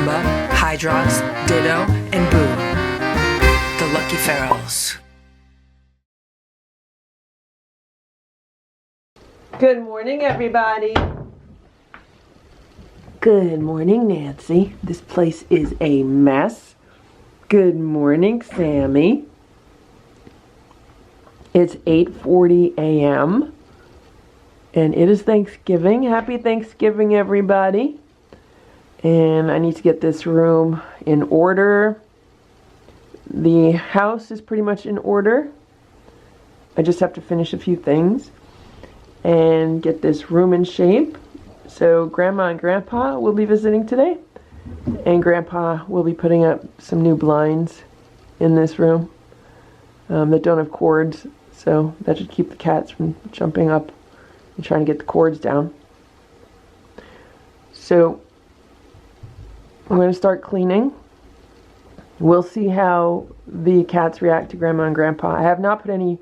Simba, Hydrox, Ditto, and Boo, the Lucky Ferals. Good morning, everybody. Good morning, Nancy. This place is a mess. Good morning, Sammy. It's 8:40 a.m. and it is Thanksgiving. Happy Thanksgiving, everybody. And I need to get this room in order. The house is pretty much in order. I just have to finish a few things and get this room in shape. So Grandma and Grandpa will be visiting today, and Grandpa will be putting up some new blinds in this room that don't have cords, so that should keep the cats from jumping up and trying to get the cords down. So I'm going to start cleaning. We'll see how the cats react to Grandma and Grandpa. I have not put any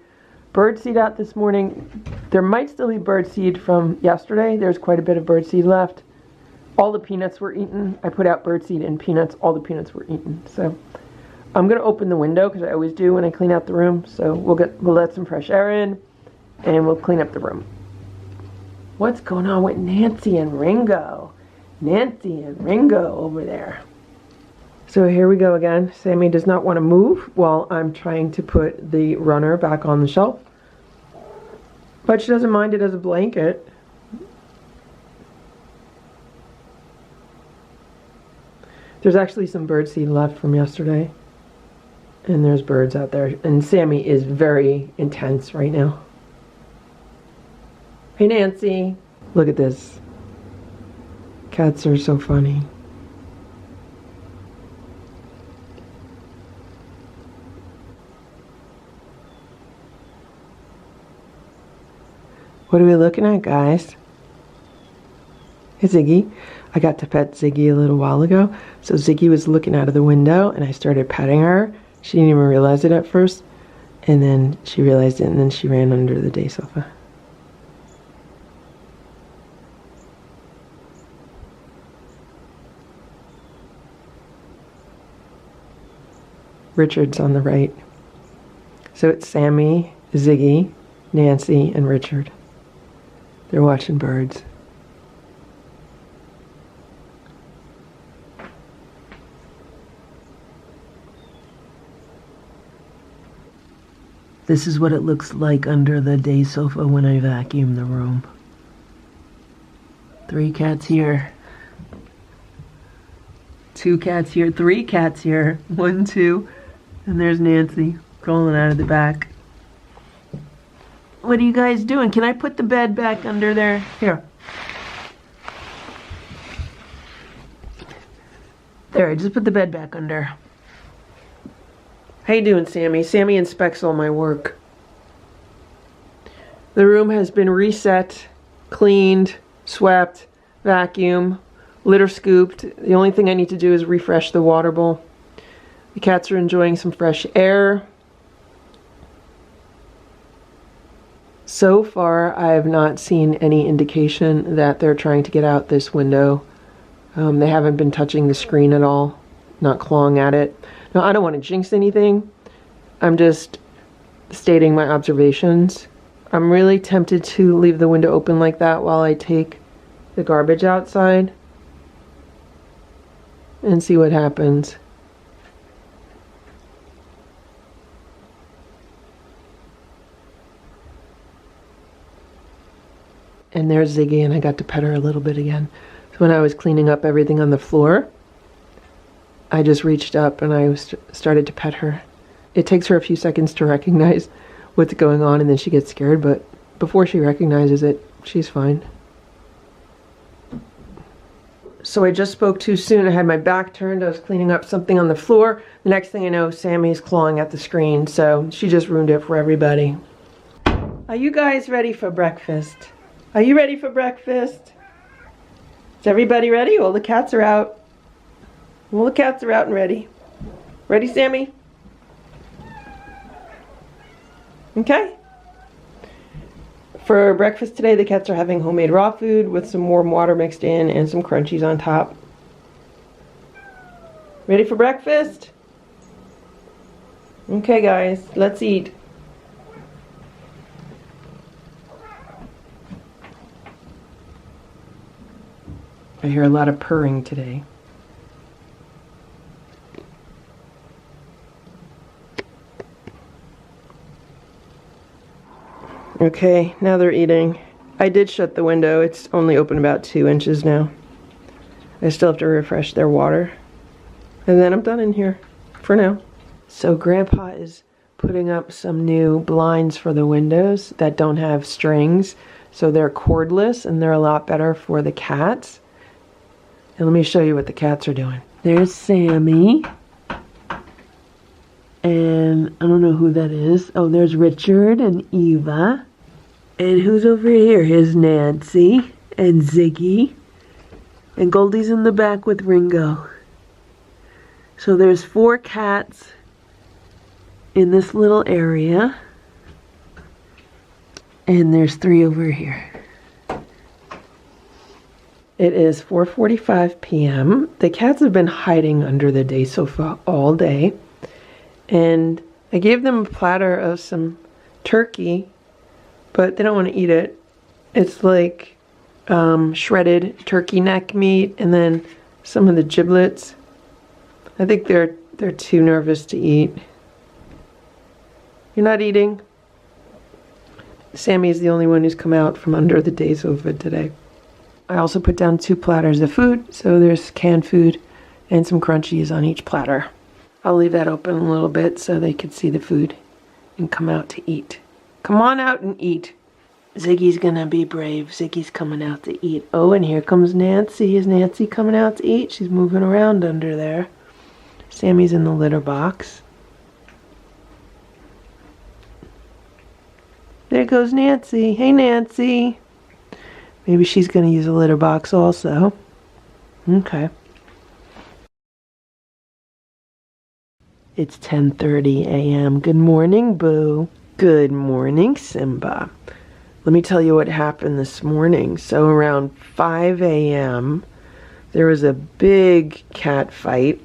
birdseed out this morning. There might still be birdseed from yesterday. There's quite a bit of birdseed left. All the peanuts were eaten. I put out birdseed and peanuts. All the peanuts were eaten. So I'm going to open the window because I always do when I clean out the room. So we'll let some fresh air in and we'll clean up the room. What's going on with Nancy and Ringo? Nancy and Ringo over there. So here we go again. Sammy does not want to move while I'm trying to put the runner back on the shelf. But she doesn't mind it as a blanket. There's actually some birdseed left from yesterday. And there's birds out there. And Sammy is very intense right now. Hey, Nancy. Look at this. Cats are so funny. What are we looking at, guys? Hey, Ziggy. I got to pet Ziggy a little while ago. So Ziggy was looking out of the window and I started petting her. She didn't even realize it at first. And then she realized it and then she ran under the day sofa. Richard's on the right. So it's Sammy, Ziggy, Nancy, and Richard. They're watching birds. This is what it looks like under the day sofa when I vacuum the room. 3 cats here. 2 cats here. 3 cats here. 1, 2. And there's Nancy crawling out of the back. What are you guys doing? Can I put the bed back under there? Here. There, I just put the bed back under. How you doing, Sammy? Sammy inspects all my work. The room has been reset, cleaned, swept, vacuumed, litter scooped. The only thing I need to do is refresh the water bowl. The cats are enjoying some fresh air. So far, I have not seen any indication that they're trying to get out this window. They haven't been touching the screen at all, not clawing at it. Now, I don't want to jinx anything. I'm just stating my observations. I'm really tempted to leave the window open like that while I take the garbage outside and see what happens. And there's Ziggy, and I got to pet her a little bit again. So when I was cleaning up everything on the floor, I just reached up and I started to pet her. It takes her a few seconds to recognize what's going on, and then she gets scared, but before she recognizes it, she's fine. So I just spoke too soon. I had my back turned. I was cleaning up something on the floor. The next thing I know, Sammy's clawing at the screen, so she just ruined it for everybody. Are you guys ready for breakfast? Are you ready for breakfast? Is everybody ready? All the cats are out. All the cats are out and ready. Ready, Sammy? Okay. For breakfast today, the cats are having homemade raw food with some warm water mixed in and some crunchies on top. Ready for breakfast? Okay, guys, let's eat. I hear a lot of purring today. Okay, now they're eating. I did shut the window. It's only open about 2 inches now. I still have to refresh their water. And then I'm done in here for now. So Grandpa is putting up some new blinds for the windows that don't have strings. So they're cordless and they're a lot better for the cats. And let me show you what the cats are doing. There's Sammy. And I don't know who that is. Oh, there's Richard and Eva. And who's over here? Here's Nancy and Ziggy. And Goldie's in the back with Ringo. So there's 4 cats in this little area. And there's 3 over here. It is 4:45 p.m. The cats have been hiding under the day sofa all day. And I gave them a platter of some turkey, but they don't want to eat it. It's like shredded turkey neck meat and then some of the giblets. I think they're too nervous to eat. You're not eating? Sammy's the only one who's come out from under the day sofa today. I also put down 2 platters of food, so there's canned food and some crunchies on each platter. I'll leave that open a little bit so they can see the food and come out to eat. Come on out and eat. Ziggy's gonna be brave. Ziggy's coming out to eat. Oh, and here comes Nancy. Is Nancy coming out to eat? She's moving around under there. Sammy's in the litter box. There goes Nancy. Hey, Nancy. Maybe she's going to use a litter box also. Okay. It's 10:30 a.m. Good morning, Boo. Good morning, Simba. Let me tell you what happened this morning. So around 5 a.m., there was a big cat fight,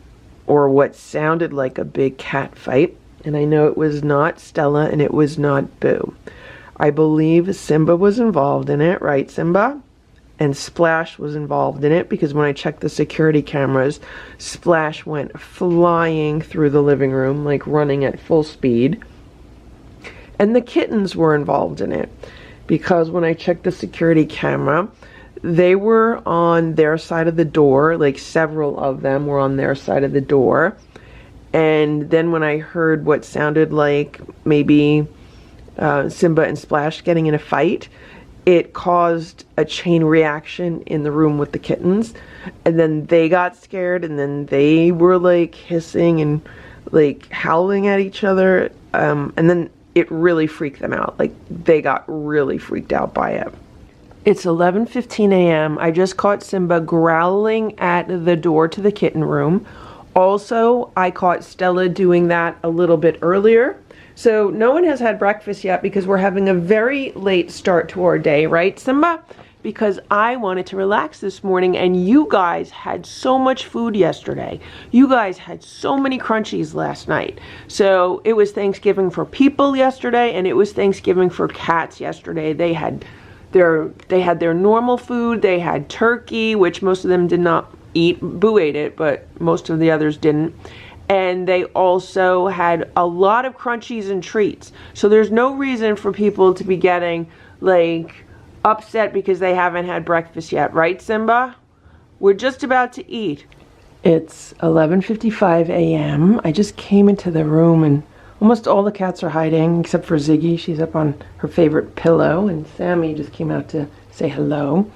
or what sounded like a big cat fight. And I know it was not Stella and it was not Boo. I believe Simba was involved in it, right, Simba? And Splash was involved in it because when I checked the security cameras, Splash went flying through the living room, like running at full speed. And the kittens were involved in it because when I checked the security camera, they were on their side of the door, like several of them were on their side of the door. And then when I heard what sounded like maybe Simba and Splash getting in a fight, it caused a chain reaction in the room with the kittens, and then they got scared, and then they were like hissing and like howling at each other, and then it really freaked them out. Like they got really freaked out by it. It's 11:15 a.m. I just caught Simba growling at the door to the kitten room. Also, I caught Stella doing that a little bit earlier. So no one has had breakfast yet because we're having a very late start to our day, right, Simba? Because I wanted to relax this morning and you guys had so much food yesterday. You guys had so many crunchies last night. So it was Thanksgiving for people yesterday and it was Thanksgiving for cats yesterday. They had their normal food. They had turkey, which most of them did not eat. Boo ate it, but most of the others didn't. And they also had a lot of crunchies and treats. So there's no reason for people to be getting like upset because they haven't had breakfast yet, right, Simba? We're just about to eat. It's 11:55 a.m. I just came into the room and almost all the cats are hiding except for Ziggy. She's up on her favorite pillow, and Sammy just came out to say hello.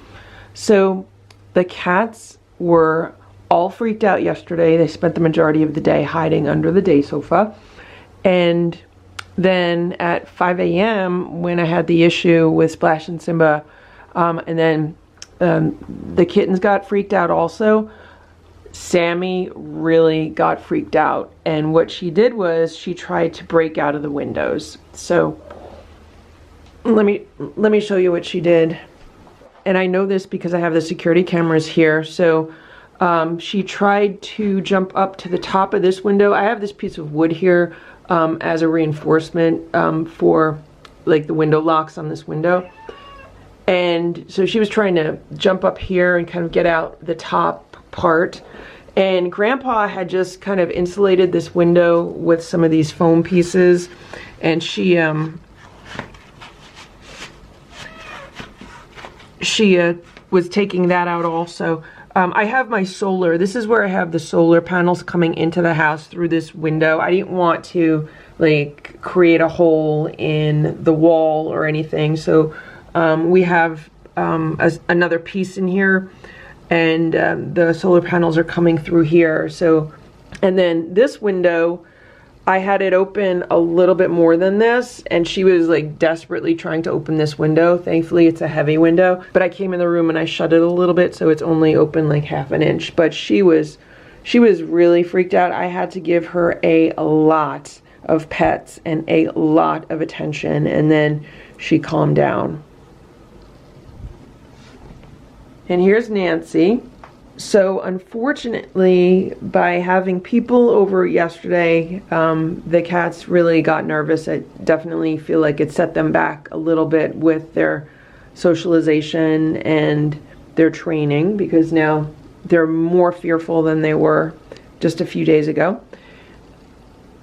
So the cats were all freaked out yesterday. They spent the majority of the day hiding under the day sofa. And then at 5 a.m. when I had the issue with Splash and Simba, and then the kittens got freaked out also, Sammy really got freaked out. And what she did was she tried to break out of the windows. So let me show you what she did. And I know this because I have the security cameras here. So She tried to jump up to the top of this window. I have this piece of wood here as a reinforcement for like the window locks on this window. And so she was trying to jump up here and kind of get out the top part. And Grandpa had just kind of insulated this window with some of these foam pieces. And she was taking that out also. I have my solar. This is where I have the solar panels coming into the house through this window. I didn't want to like create a hole in the wall or anything. So we have another piece in here, and the solar panels are coming through here. So, and then this window, I had it open a little bit more than this, and she was like desperately trying to open this window. Thankfully, it's a heavy window, but I came in the room and I shut it a little bit, so it's only open like half an inch. But she was really freaked out. I had to give her a lot of pets and a lot of attention, and then she calmed down. And here's Nancy. So unfortunately, by having people over yesterday, the cats really got nervous. I definitely feel like it set them back a little bit with their socialization and their training, because now they're more fearful than they were just a few days ago.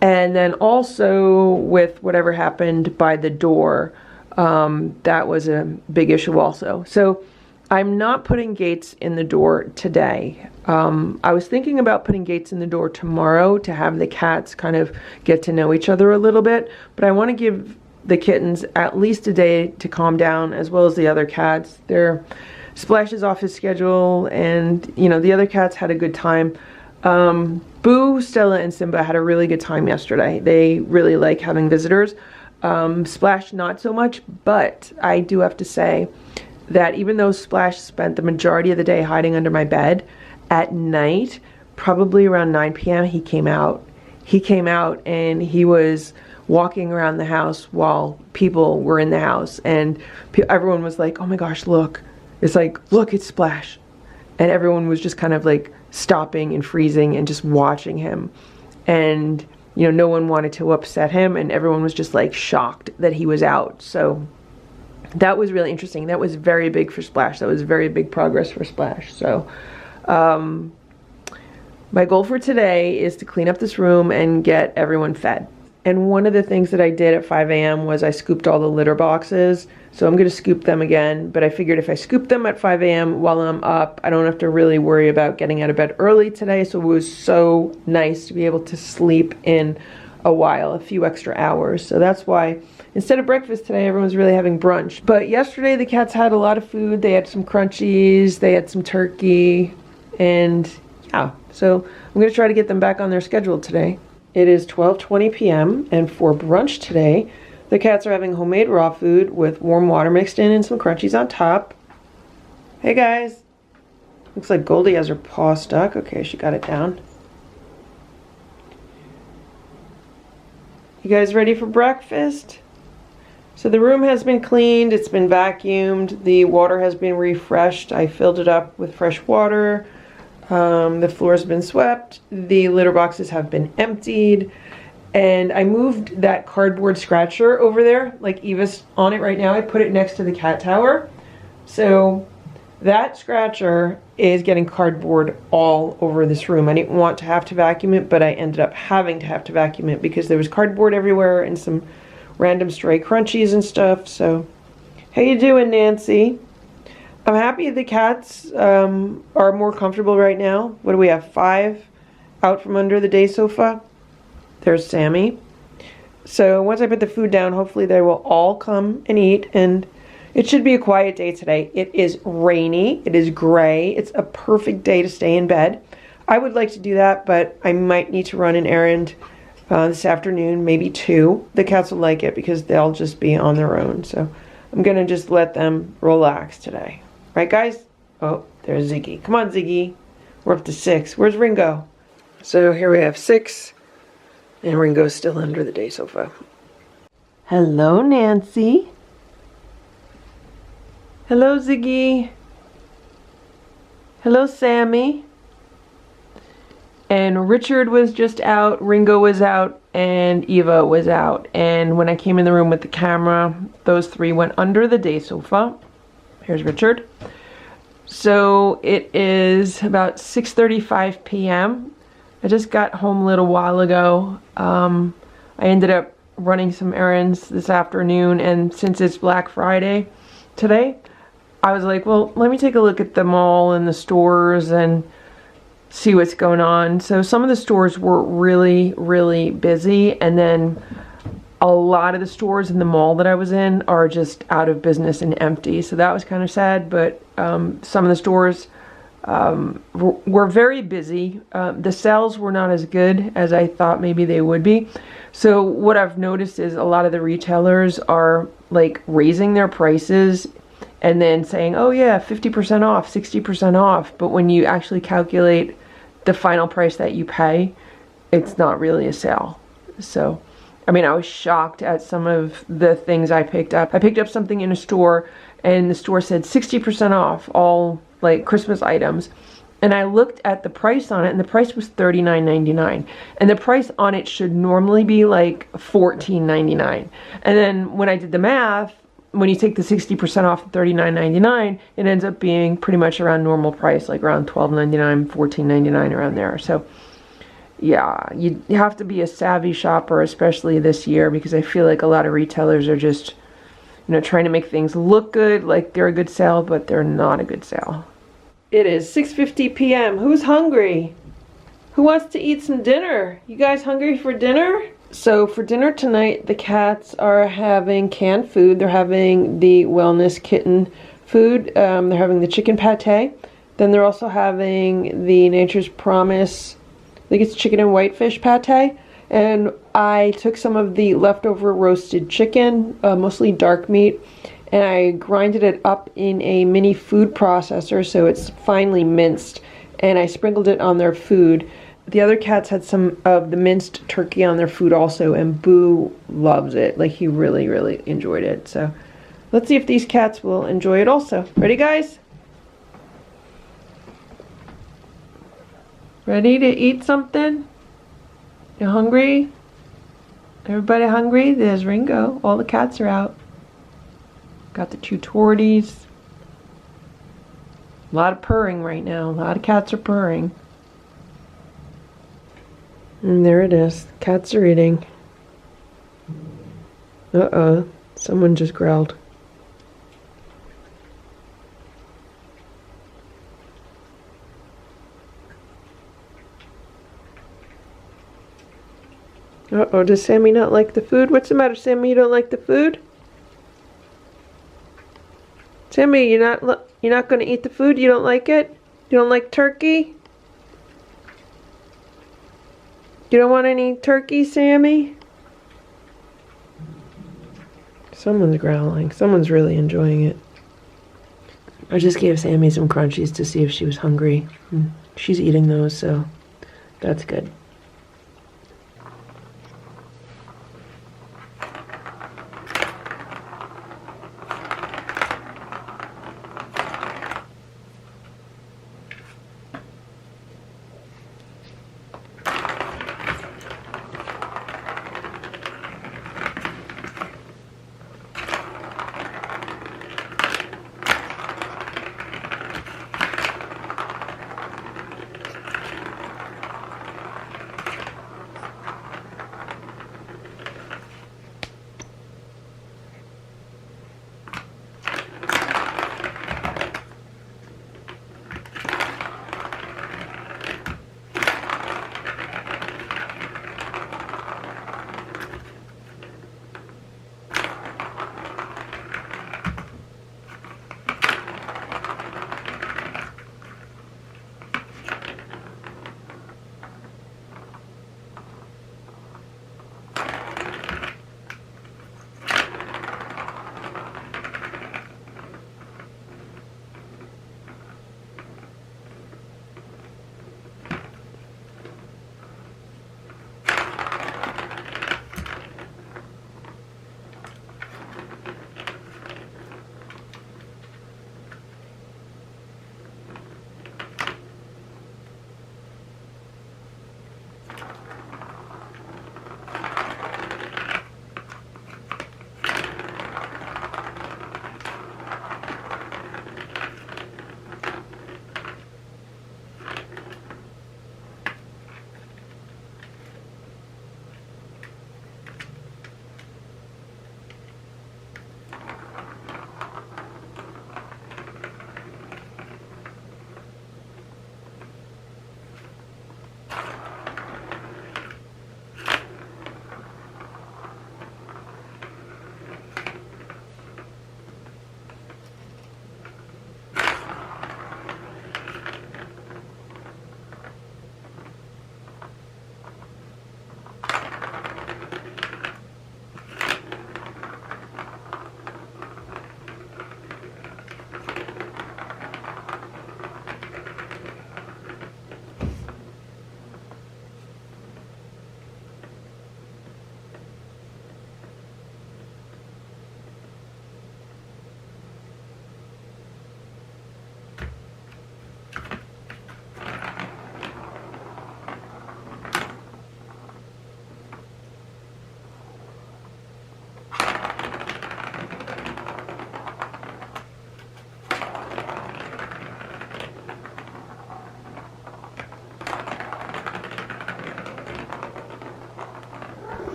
And then also with whatever happened by the door, that was a big issue also. So I'm not putting gates in the door today. I was thinking about putting gates in the door tomorrow to have the cats kind of get to know each other a little bit, but I want to give the kittens at least a day to calm down, as well as the other cats. Splash is off his schedule, and you know, the other cats had a good time. Boo, Stella, and Simba had a really good time yesterday. They really like having visitors. Splash not so much, but I do have to say that even though Splash spent the majority of the day hiding under my bed, at night, probably around 9 p.m., he came out. He came out and he was walking around the house while people were in the house, and everyone was like, oh my gosh, look. It's like, look, it's Splash. And everyone was just kind of like stopping and freezing and just watching him. And, you know, no one wanted to upset him, and everyone was just like shocked that he was out. So that was really interesting. That was very big for Splash. That was very big progress for Splash. So my goal for today is to clean up this room and get everyone fed. And one of the things that I did at 5 a.m. was I scooped all the litter boxes. So I'm going to scoop them again. But I figured if I scoop them at 5 a.m. while I'm up, I don't have to really worry about getting out of bed early today. So it was so nice to be able to sleep in a while, a few extra hours. So that's why instead of breakfast today, everyone's really having brunch. But yesterday the cats had a lot of food. They had some crunchies, they had some turkey, and yeah. So I'm going to try to get them back on their schedule today. It is 12:20 p.m. and for brunch today, the cats are having homemade raw food with warm water mixed in and some crunchies on top. Hey guys. Looks like Goldie has her paw stuck. Okay, she got it down. You guys ready for breakfast? So the room has been cleaned, it's been vacuumed, the water has been refreshed. I filled it up with fresh water. The floor has been swept. The litter boxes have been emptied. And I moved that cardboard scratcher over there, like Eva's on it right now. I put it next to the cat tower. So that scratcher is getting cardboard all over this room. I didn't want to have to vacuum it, but I ended up having to have to vacuum it because there was cardboard everywhere and some random stray crunchies and stuff. So how you doing, Nancy? I'm happy the cats are more comfortable right now. What do we have, 5 out from under the day sofa? There's Sammy. So once I put the food down, hopefully they will all come and eat, and it should be a quiet day today. It is rainy, it is gray, it's a perfect day to stay in bed. I would like to do that, but I might need to run an errand this afternoon, maybe 2. The cats will like it because they'll just be on their own. So I'm gonna just let them relax today. Right, guys? Oh, there's Ziggy. Come on, Ziggy. We're up to 6. Where's Ringo? So here we have 6, and Ringo's still under the day sofa. Hello, Nancy. Hello, Ziggy. Hello, Sammy. And Richard was just out, Ringo was out, and Eva was out. And when I came in the room with the camera, those three went under the day sofa. Here's Richard. So it is about 6:35 p.m. I just got home a little while ago. I ended up running some errands this afternoon, and since it's Black Friday today, I was like, well, let me take a look at the mall and the stores and see what's going on. So some of the stores were really, really busy, and then a lot of the stores in the mall that I was in are just out of business and empty. So that was kind of sad, but some of the stores were very busy. The sales were not as good as I thought maybe they would be. So what I've noticed is a lot of the retailers are like raising their prices and then saying, oh yeah, 50% off, 60% off. But when you actually calculate the final price that you pay, it's not really a sale. So, I mean, I was shocked at some of the things I picked up. I picked up something in a store, and the store said 60% off all like Christmas items. And I looked at the price on it, and the price was $39.99. And the price on it should normally be like $14.99. And then when I did the math, when you take the 60% off $39.99, it ends up being pretty much around normal price, like around $12.99, $14.99, around there. So yeah, you have to be a savvy shopper, especially this year, because I feel like a lot of retailers are just, you know, trying to make things look good, like they're a good sale, but they're not a good sale. It is 6:50 p.m. Who's hungry? Who wants to eat some dinner? You guys hungry for dinner? So for dinner tonight, the cats are having canned food. They're having the Wellness Kitten food. They're having the chicken pate. Then they're also having the Nature's Promise, I think it's chicken and whitefish pate. And I took some of the leftover roasted chicken, mostly dark meat, and I grinded it up in a mini food processor so it's finely minced, and I sprinkled it on their food. The other cats had some of the minced turkey on their food also, and Boo loves it. Like, he really, really enjoyed it. So let's see if these cats will enjoy it also. Ready, guys? Ready to eat something? You hungry? Everybody hungry? There's Ringo. All the cats are out. Got the two torties. A lot of purring right now. A lot of cats are purring. And there it is. Cats are eating. Uh-oh. Someone just growled. Uh-oh. Does Sammy not like the food? What's the matter, Sammy? You don't like the food? Sammy, you're not going to eat the food? You don't like it? You don't like turkey? You don't want any turkey, Sammy? Someone's growling. Someone's really enjoying it. I just gave Sammy some crunchies to see if she was hungry. She's eating those, so that's good.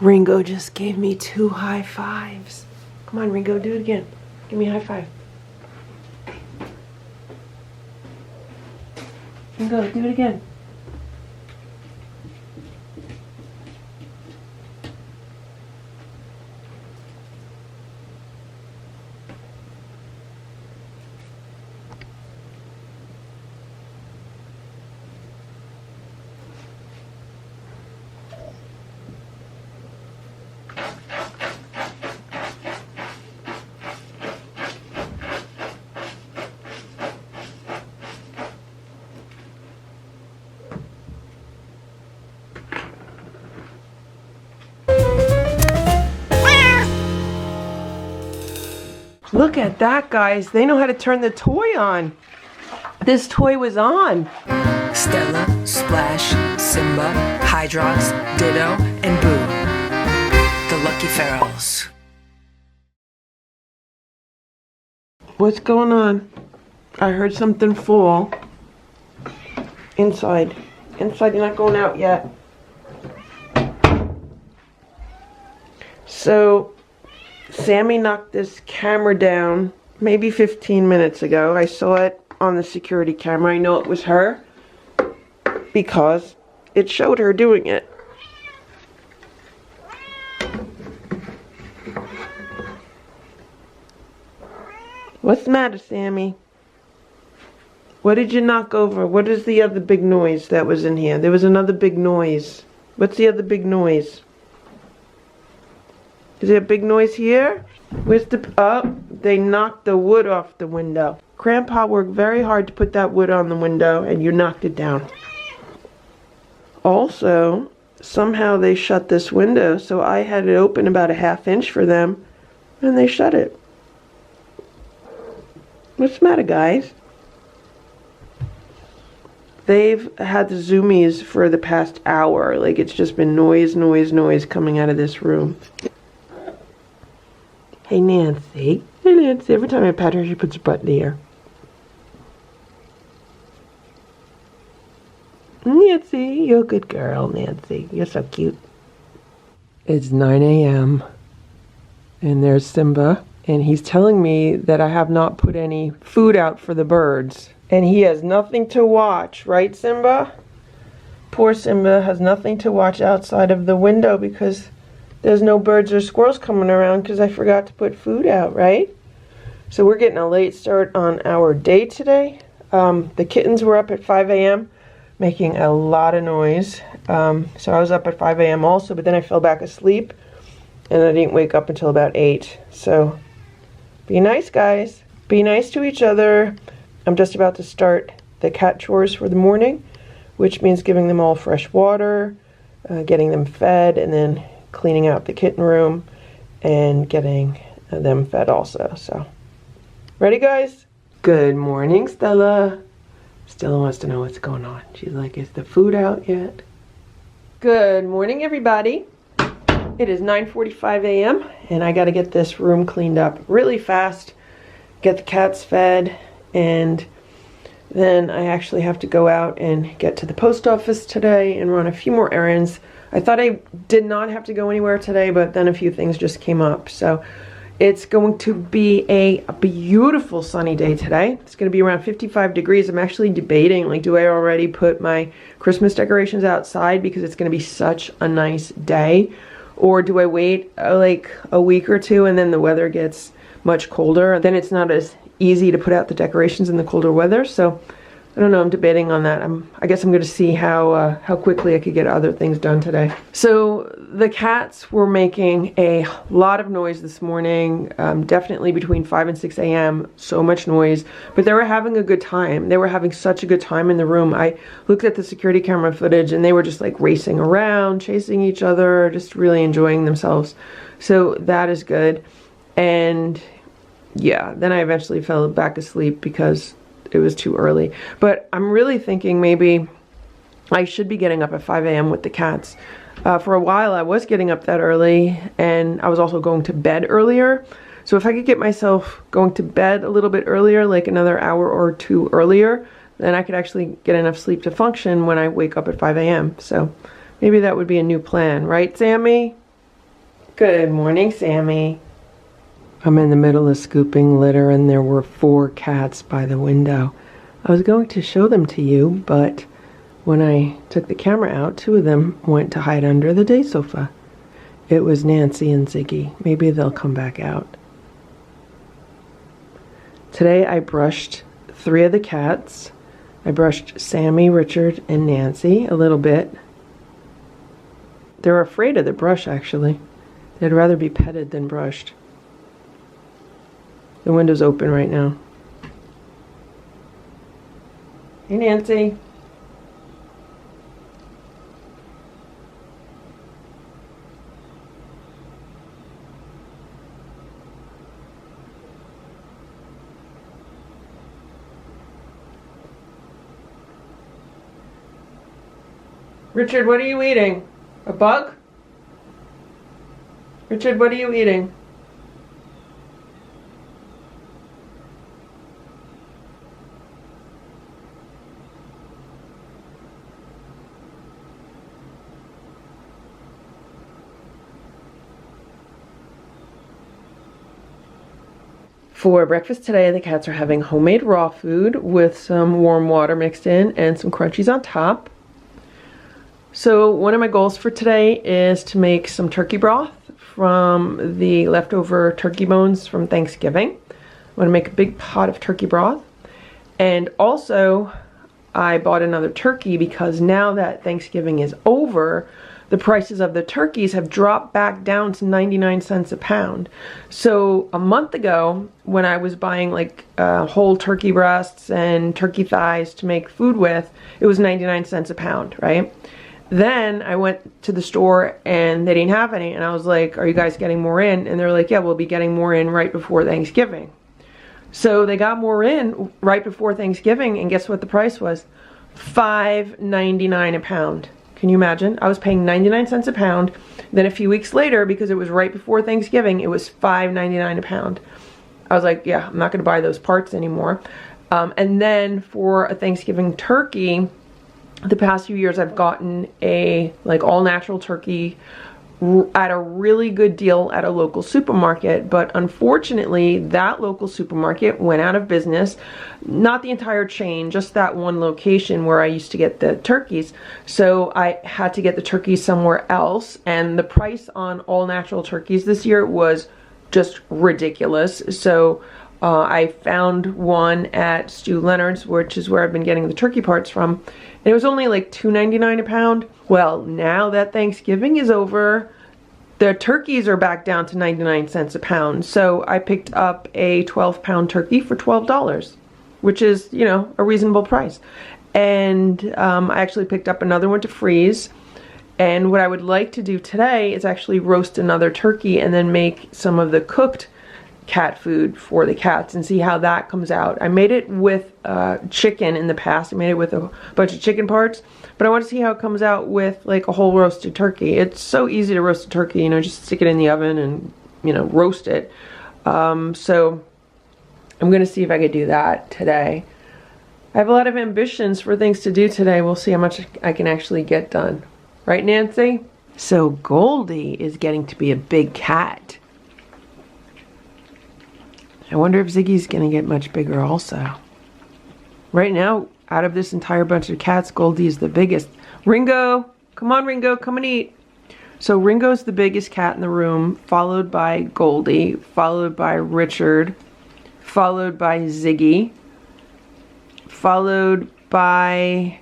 Ringo just gave me 2 high fives. Come on, Ringo, do it again. Give me a high five. Ringo, do it again. Look at that, guys. They know how to turn the toy on. This toy was on. Stella, Splash, Simba, Hydrox, Ditto, and Boo. The Lucky Ferals. What's going on? I heard something fall. Inside. Inside, you're not going out yet. So, Sammy knocked this camera down maybe 15 minutes ago. I saw it on the security camera. I know it was her because it showed her doing it. What's the matter, Sammy? What did you knock over? What is the other big noise that was in here? There was another big noise. What's the other big noise? Is there a big noise here? Where's the... Oh, they knocked the wood off the window. Grandpa worked very hard to put that wood on the window, and you knocked it down. Also, somehow they shut this window, so I had it open about a ½ inch for them, and they shut it. What's the matter, guys? They've had the zoomies for the past hour. Like, it's just been noise, noise, noise coming out of this room. Hey, Nancy. Hey, Nancy. Every time I pat her, she puts her butt in the air. Nancy, you're a good girl, Nancy. You're so cute. It's 9 a.m. and there's Simba, and he's telling me that I have not put any food out for the birds. And he has nothing to watch, right, Simba? Poor Simba has nothing to watch outside of the window because there's no birds or squirrels coming around because I forgot to put food out, right? So we're getting a late start on our day today. The kittens were up at 5 a.m. making a lot of noise. So I was up at 5 a.m. also, but then I fell back asleep and I didn't wake up until about 8. So be nice, guys. Be nice to each other. I'm just about to start the cat chores for the morning, which means giving them all fresh water, getting them fed, and then cleaning out the kitten room and getting them fed also. So, ready, guys? Good morning, Stella. Stella wants to know what's going on. She's like, is the food out yet? Good morning, everybody. It is 9:45 a.m. and I got to get this room cleaned up really fast, get the cats fed, and then I actually have to go out and get to the post office today and run a few more errands. I thought I did not have to go anywhere today, but then a few things just came up. So it's going to be a beautiful sunny day today. It's going to be around 55 degrees. I'm actually debating, like, do I already put my Christmas decorations outside because it's going to be such a nice day? Or do I wait like a week or two and then the weather gets much colder? And then it's not as easy to put out the decorations in the colder weather. So I don't know, I'm debating on that. I guess I'm going to see how quickly I could get other things done today. So the cats were making a lot of noise this morning, definitely between 5 and 6 a.m. So much noise, but they were having a good time. They were having such a good time in the room. I looked at the security camera footage and they were just like racing around, chasing each other, just really enjoying themselves. So that is good. And yeah, then I eventually fell back asleep because it was too early. But I'm really thinking maybe I should be getting up at 5 a.m. with the cats. For a while I was getting up that early and I was also going to bed earlier. So if I could get myself going to bed a little bit earlier, like another hour or two earlier, then I could actually get enough sleep to function when I wake up at 5 a.m. So maybe that would be a new plan, right, Sammy? Good morning, Sammy. I'm in the middle of scooping litter and there were 4 cats by the window. I was going to show them to you, but when I took the camera out, 2 of them went to hide under the day sofa. It was Nancy and Ziggy. Maybe they'll come back out. Today I brushed 3 of the cats. I brushed Sammy, Richard, and Nancy a little bit. They're afraid of the brush, actually. They'd rather be petted than brushed. The window's open right now. Hey, Nancy. Richard, what are you eating? A bug? Richard, what are you eating? For breakfast today, the cats are having homemade raw food with some warm water mixed in and some crunchies on top. So one of my goals for today is to make some turkey broth from the leftover turkey bones from Thanksgiving. I'm going to make a big pot of turkey broth. And also, I bought another turkey because now that Thanksgiving is over, the prices of the turkeys have dropped back down to 99 cents a pound. So a month ago, when I was buying like whole turkey breasts and turkey thighs to make food with, it was 99 cents a pound, right? Then I went to the store and they didn't have any, and I was like, are you guys getting more in? And they're like, yeah, we'll be getting more in right before Thanksgiving. So they got more in right before Thanksgiving, and guess what the price was? $5.99 a pound. Can you imagine? I was paying 99 cents a pound. Then a few weeks later, because it was right before Thanksgiving, it was $5.99 a pound. I was like, yeah, I'm not going to buy those parts anymore. And then for a Thanksgiving turkey, the past few years I've gotten a like all natural turkey at a really good deal at a local supermarket, but unfortunately that local supermarket went out of business. Not the entire chain, just that one location where I used to get the turkeys. So I had to get the turkeys somewhere else, and the price on all natural turkeys this year was just ridiculous. So I found one at Stu Leonard's, which is where I've been getting the turkey parts from, and it was only like $2.99 a pound. Well, now that Thanksgiving is over, the turkeys are back down to 99 cents a pound. So I picked up a 12-pound turkey for $12, which is, you know, a reasonable price. And I actually picked up another one to freeze. And what I would like to do today is actually roast another turkey and then make some of the cooked cat food for the cats and see how that comes out. I made it with chicken in the past. I made it with a bunch of chicken parts, but I want to see how it comes out with like a whole roasted turkey. It's so easy to roast a turkey, you know, just stick it in the oven and, you know, roast it. So I'm gonna see if I could do that today. I have a lot of ambitions for things to do today. We'll see how much I can actually get done. Right, Nancy? So Goldie is getting to be a big cat. I wonder if Ziggy's gonna get much bigger also. Right now, out of this entire bunch of cats, Goldie is the biggest. Ringo! Come on, Ringo, come and eat. So Ringo's the biggest cat in the room, followed by Goldie, followed by Richard, followed by Ziggy, followed by,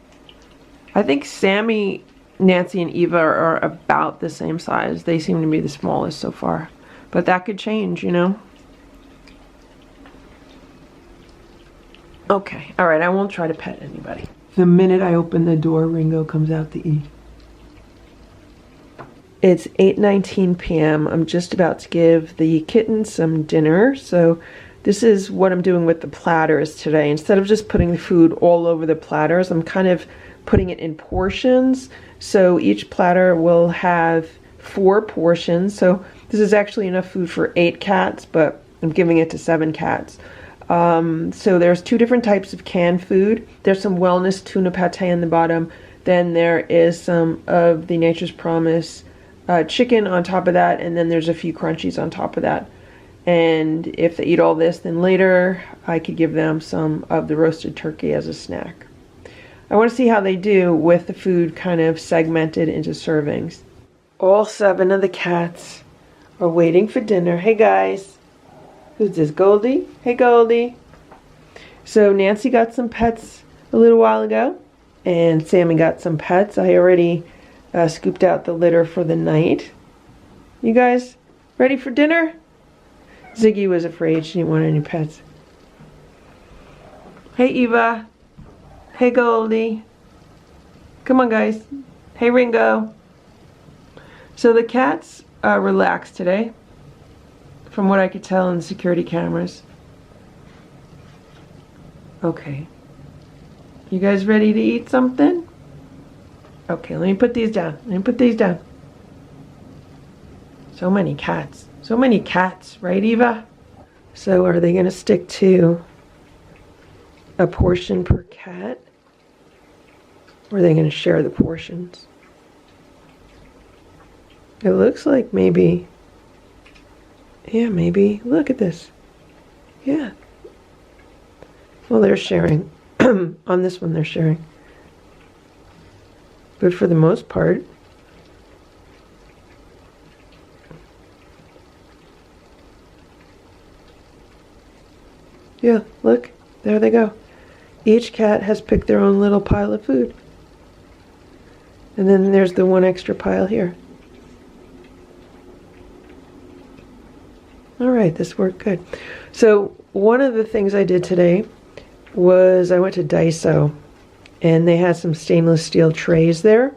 I think Sammy, Nancy, and Eva are about the same size. They seem to be the smallest so far. But that could change, you know? Okay, alright, I won't try to pet anybody. The minute I open the door, Ringo comes out to eat. It's 8:19 p.m. I'm just about to give the kittens some dinner. So this is what I'm doing with the platters today. Instead of just putting the food all over the platters, I'm kind of putting it in portions. So each platter will have 4 portions. So this is actually enough food for 8 cats, but I'm giving it to 7 cats. So there's 2 different types of canned food. There's some wellness tuna pate in the bottom. Then there is some of the Nature's Promise chicken on top of that, and then there's a few crunchies on top of that. And if they eat all this, then later I could give them some of the roasted turkey as a snack. I want to see how they do with the food kind of segmented into servings. All 7 of the cats are waiting for dinner. Hey guys, who's this? Goldie? Hey Goldie. So Nancy got some pets a little while ago, and Sammy got some pets. I already scooped out the litter for the night. You guys ready for dinner? Ziggy was afraid. She didn't want any pets. Hey Eva. Hey Goldie. Come on guys. Hey Ringo. So the cats relaxed today, from what I could tell in the security cameras. Okay. You guys ready to eat something? Okay, let me put these down. Let me put these down. So many cats. So many cats, right Eva? So are they going to stick to a portion per cat? Or are they going to share the portions? It looks like maybe, yeah, maybe, look at this. Yeah. Well, they're sharing. On this one, they're sharing. But for the most part, yeah, look, there they go. Each cat has picked their own little pile of food. And then there's the one extra pile here. All right, this worked good. So one of the things I did today was I went to Daiso, and they had some stainless steel trays there.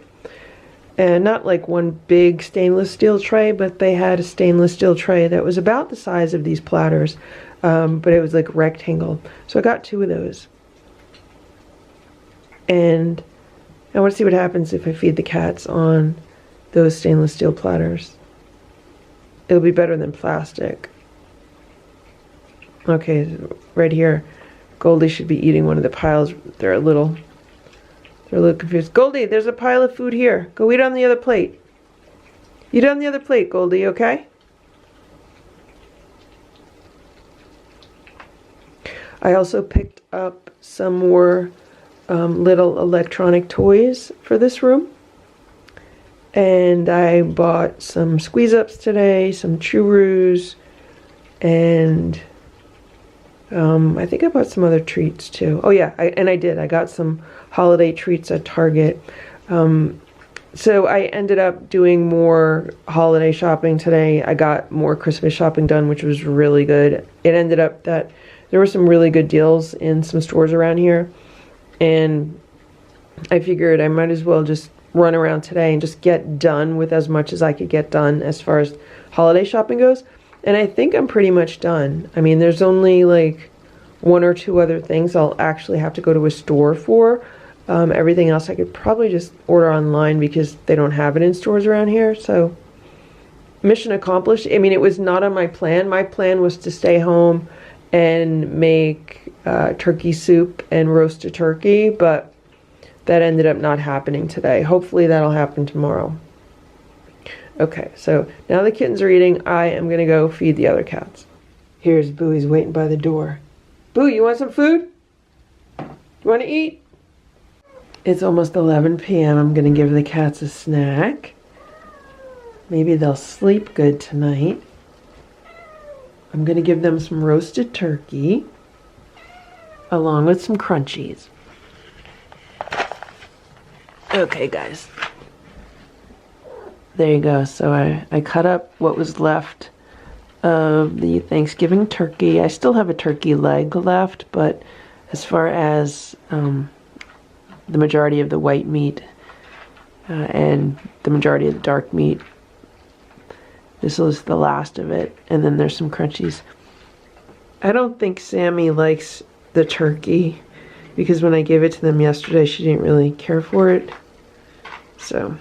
And not like one big stainless steel tray, but they had a stainless steel tray that was about the size of these platters, but it was like rectangle. So I got 2 of those. And I want to see what happens if I feed the cats on those stainless steel platters. It'll be better than plastic. Okay, right here, Goldie should be eating one of the piles. They're a little confused. Goldie, there's a pile of food here. Go eat on the other plate. Eat on the other plate, Goldie, okay? I also picked up some more little electronic toys for this room. And I bought some squeeze-ups today, some churros, and I think I bought some other treats too. Oh yeah, I did. I got some holiday treats at Target. So I ended up doing more holiday shopping today. I got more Christmas shopping done, which was really good. It ended up that there were some really good deals in some stores around here. And I figured I might as well just run around today and just get done with as much as I could get done as far as holiday shopping goes. And I think I'm pretty much done. I mean, there's only like 1 or 2 other things I'll actually have to go to a store for. Everything else I could probably just order online because they don't have it in stores around here. So mission accomplished. I mean, it was not on my plan. My plan was to stay home and make turkey soup and roast a turkey, but that ended up not happening today. Hopefully that'll happen tomorrow. Okay, so now the kittens are eating. I am going to go feed the other cats. Here's Boo. He's waiting by the door. Boo, you want some food? You want to eat? It's almost 11 p.m. I'm going to give the cats a snack. Maybe they'll sleep good tonight. I'm going to give them some roasted turkey along with some crunchies. Okay, guys. There you go. So I cut up what was left of the Thanksgiving turkey. I still have a turkey leg left, but as far as the majority of the white meat and the majority of the dark meat, this was the last of it. And then there's some crunchies. I don't think Sammy likes the turkey because when I gave it to them yesterday, she didn't really care for it. So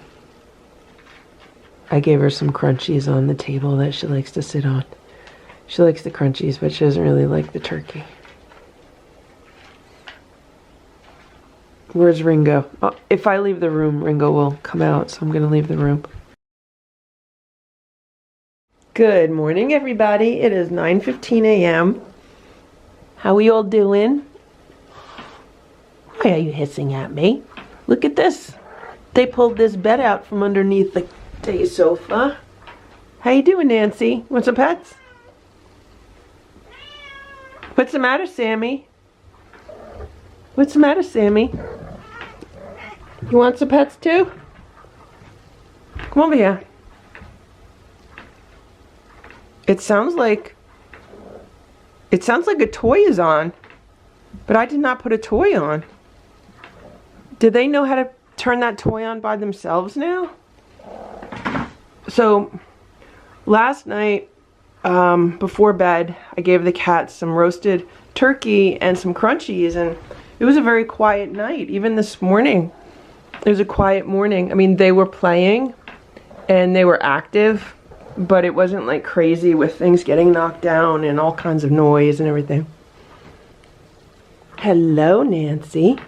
I gave her some crunchies on the table that she likes to sit on. She likes the crunchies, but she doesn't really like the turkey. Where's Ringo? Oh, if I leave the room, Ringo will come out, so I'm going to leave the room. Good morning, everybody. It is 9:15 a.m. How we all doing? Why are you hissing at me? Look at this. They pulled this bed out from underneath the day sofa. How you doing, Nancy? Want some pets? What's the matter, Sammy? What's the matter, Sammy? You want some pets too? Come over here. It sounds like a toy is on, but I did not put a toy on. Do they know how to turn that toy on by themselves now? So last night, before bed, I gave the cats some roasted turkey and some crunchies, and it was a very quiet night. Even this morning, it was a quiet morning. I mean, they were playing and they were active, but it wasn't like crazy with things getting knocked down and all kinds of noise and everything. Hello, Nancy.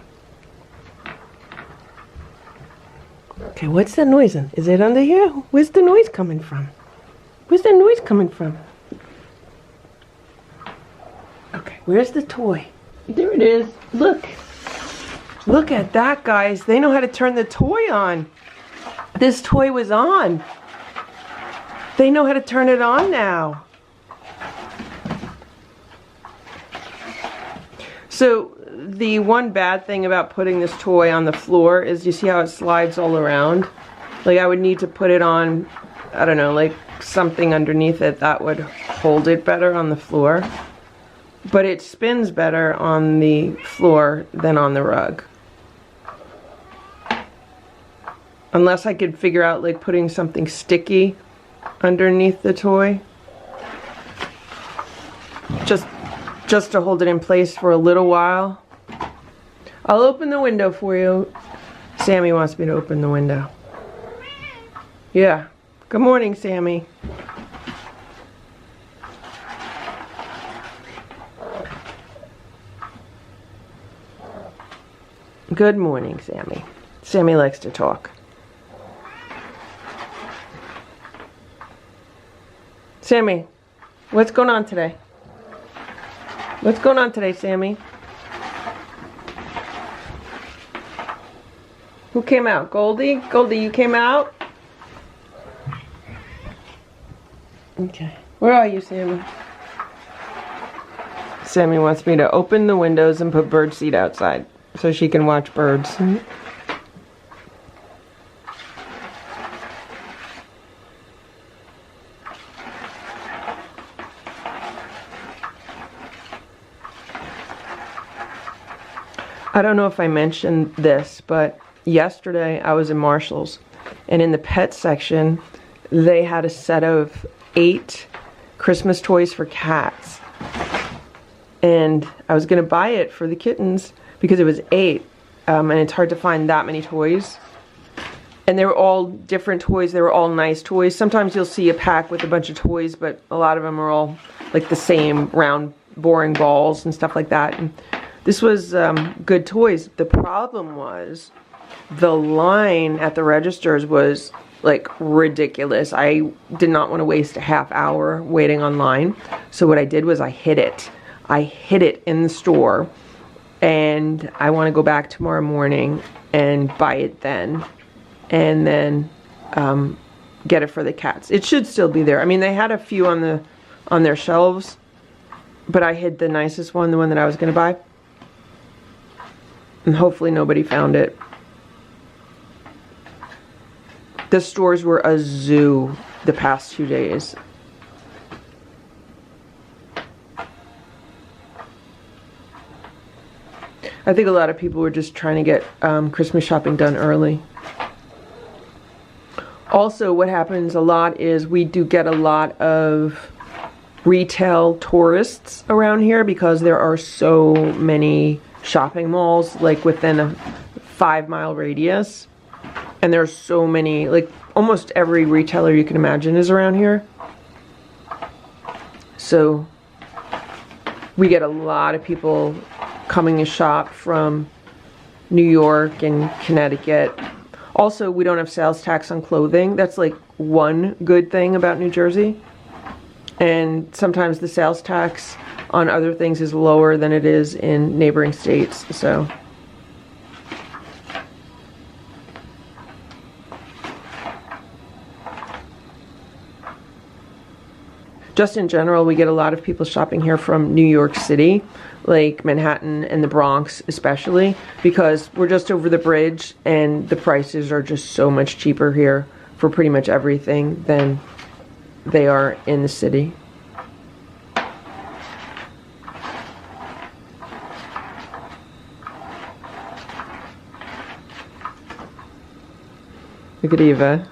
Okay, what's that noise? Is it under here? Where's the noise coming from? Where's the noise coming from? Okay, where's the toy? There it is. Look. Look at that, guys. They know how to turn the toy on. This toy was on. They know how to turn it on now. So the one bad thing about putting this toy on the floor is you see how it slides all around? Like I would need to put it on, I don't know, like something underneath it that would hold it better on the floor. But it spins better on the floor than on the rug. Unless I could figure out like putting something sticky underneath the toy, just to hold it in place for a little while. I'll open the window for you. Sammy wants me to open the window. Yeah. Good morning, Sammy. Good morning, Sammy. Sammy likes to talk. Sammy, what's going on today? What's going on today, Sammy? Who came out? Goldie? Goldie, you came out? Okay. Where are you, Sammy? Sammy wants me to open the windows and put birdseed outside so she can watch birds. I don't know if I mentioned this, but yesterday I was in Marshall's, and in the pet section they had a set of 8 Christmas toys for cats, and I was gonna buy it for the kittens because it was 8, and it's hard to find that many toys, and they were all different toys. They were all nice toys. Sometimes you'll see a pack with a bunch of toys, but a lot of them are all like the same round boring balls and stuff like that. And this was good toys. The problem was the line at the registers was like ridiculous. I did not want to waste a half hour waiting online. So what I did was I hid it. I hid it in the store, and I want to go back tomorrow morning and buy it then, and then get it for the cats. It should still be there. I mean, they had a few on their shelves, but I hid the nicest one, the one that I was going to buy. And hopefully nobody found it. The stores were a zoo the past 2 days. I think a lot of people were just trying to get Christmas shopping done early. Also, what happens a lot is we do get a lot of retail tourists around here because there are so many shopping malls like within a 5-mile radius, and there's so many, like almost every retailer you can imagine is around here. So we get a lot of people coming to shop from New York and Connecticut. Also, we don't have sales tax on clothing. That's like one good thing about New Jersey. And sometimes the sales tax on other things is lower than it is in neighboring states, so. Just in general, we get a lot of people shopping here from New York City, like Manhattan and the Bronx especially, because we're just over the bridge and the prices are just so much cheaper here for pretty much everything than they are in the city. Look at Eva.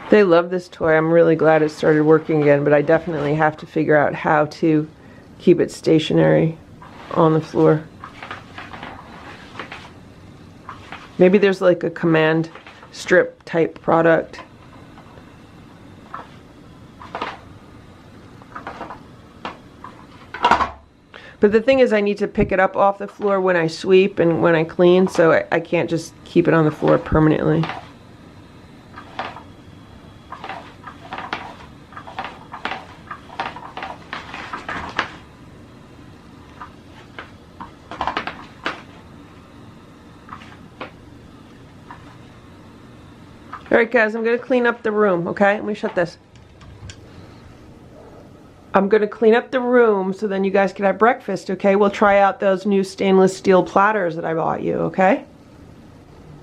They love this toy. I'm really glad it started working again, but I definitely have to figure out how to keep it stationary on the floor. Maybe there's like a command strip type product. But the thing is, I need to pick it up off the floor when I sweep and when I clean, so I can't just keep it on the floor permanently. Alright guys, I'm going to clean up the room, okay? Let me shut this. I'm going to clean up the room so then you guys can have breakfast, okay? We'll try out those new stainless steel platters that I bought you, okay?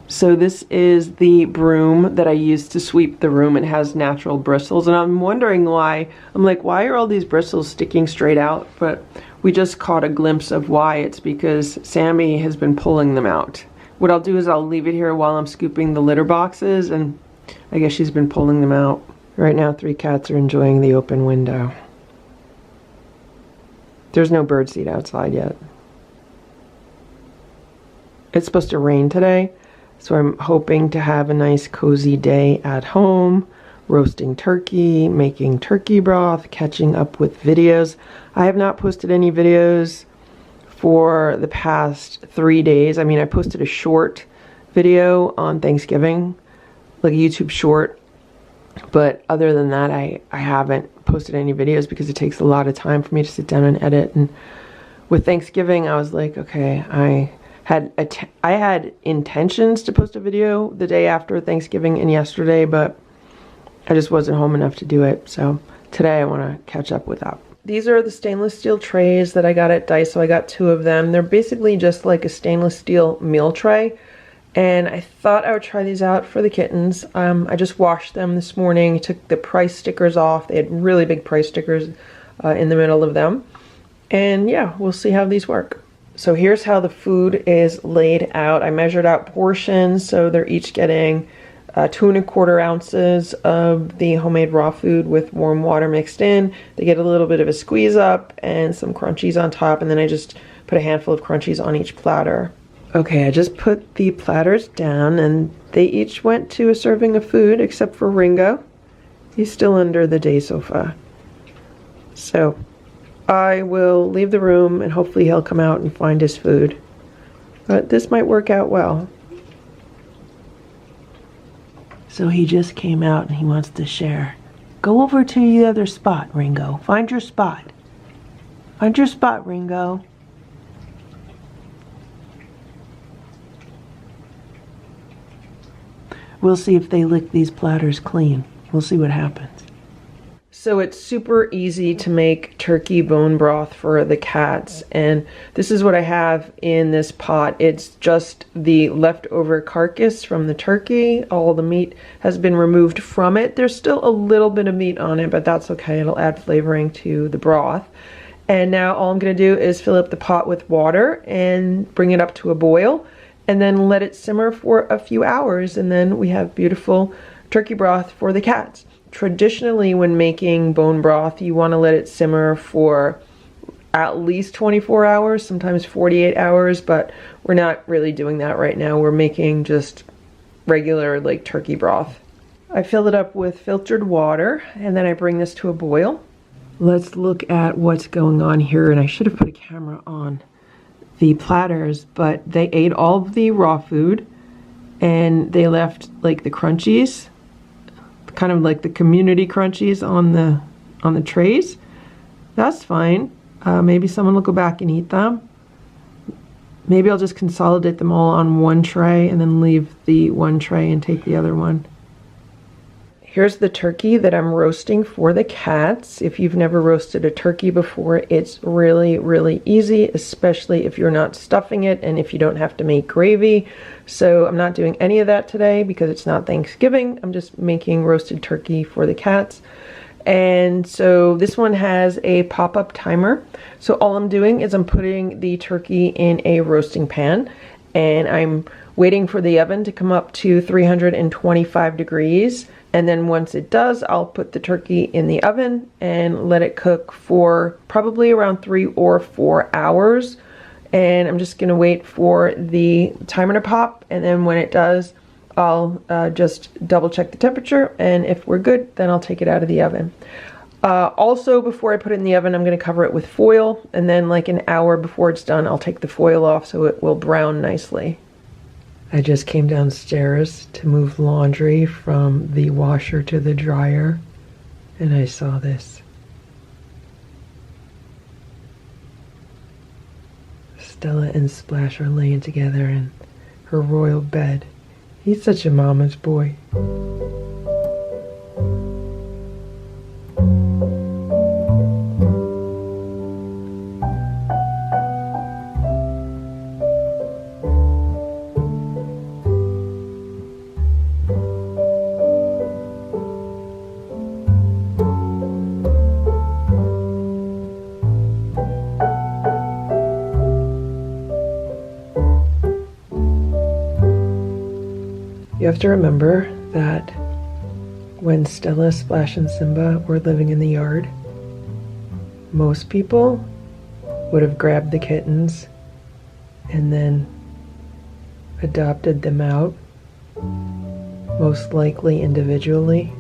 So this is the broom that I used to sweep the room. It has natural bristles, and I'm wondering why. I'm like, why are all these bristles sticking straight out? But we just caught a glimpse of why. It's because Sammy has been pulling them out. What I'll do is I'll leave it here while I'm scooping the litter boxes, and I guess she's been pulling them out. Right now, 3 cats are enjoying the open window. There's no birdseed outside yet. It's supposed to rain today, so I'm hoping to have a nice cozy day at home, roasting turkey, making turkey broth, catching up with videos. I have not posted any videos for the past 3 days. I mean, I posted a short video on Thanksgiving, like a YouTube short, but other than that, I haven't posted any videos because it takes a lot of time for me to sit down and edit. And with Thanksgiving, I was like, okay, I had intentions to post a video the day after Thanksgiving and yesterday, but I just wasn't home enough to do it. So today I want to catch up with that. These are the stainless steel trays that I got at Daiso. I got 2 of them. They're basically just like a stainless steel meal tray. And I thought I would try these out for the kittens. I just washed them this morning, took the price stickers off. They had really big price stickers in the middle of them. And yeah, we'll see how these work. So here's how the food is laid out. I measured out portions, so they're each getting 2 1/4 ounces of the homemade raw food with warm water mixed in. They get a little bit of a squeeze up and some crunchies on top, and then I just put a handful of crunchies on each platter. Okay, I just put the platters down and they each went to a serving of food except for Ringo. He's still under the day sofa. So I will leave the room and hopefully he'll come out and find his food. But this might work out well. So he just came out and he wants to share. Go over to the other spot, Ringo. Find your spot. Find your spot, Ringo. We'll see if they lick these platters clean. We'll see what happens. So it's super easy to make turkey bone broth for the cats, and this is what I have in this pot. It's just the leftover carcass from the turkey. All the meat has been removed from it. There's still a little bit of meat on it, but that's okay. It'll add flavoring to the broth. And now all I'm gonna do is fill up the pot with water and bring it up to a boil, and then let it simmer for a few hours, and then we have beautiful turkey broth for the cats. Traditionally, when making bone broth, you want to let it simmer for at least 24 hours, sometimes 48 hours, but we're not really doing that right now. We're making just regular like turkey broth. I fill it up with filtered water and then I bring this to a boil. Let's look at what's going on here, and I should have put a camera on the platters, but they ate all of the raw food and they left like the crunchies, kind of like the community crunchies on the trays. That's fine. Maybe someone will go back and eat them. Maybe I'll just consolidate them all on one tray and then leave the one tray and take the other one. Here's the turkey that I'm roasting for the cats. If you've never roasted a turkey before, it's really, really easy, especially if you're not stuffing it and if you don't have to make gravy. So I'm not doing any of that today because it's not Thanksgiving. I'm just making roasted turkey for the cats. And so this one has a pop-up timer. So all I'm doing is I'm putting the turkey in a roasting pan and I'm waiting for the oven to come up to 325 degrees. And then once it does, I'll put the turkey in the oven and let it cook for probably around 3 or 4 hours. And I'm just gonna wait for the timer to pop. And then when it does, I'll just double check the temperature. And if we're good, then I'll take it out of the oven. Also, before I put it in the oven, I'm gonna cover it with foil. And then like an hour before it's done, I'll take the foil off so it will brown nicely. I just came downstairs to move laundry from the washer to the dryer, and I saw this. Stella and Splash are laying together in her royal bed. He's such a mama's boy. You have to remember that when Stella, Splash, and Simba were living in the yard, most people would have grabbed the kittens and then adopted them out, most likely individually.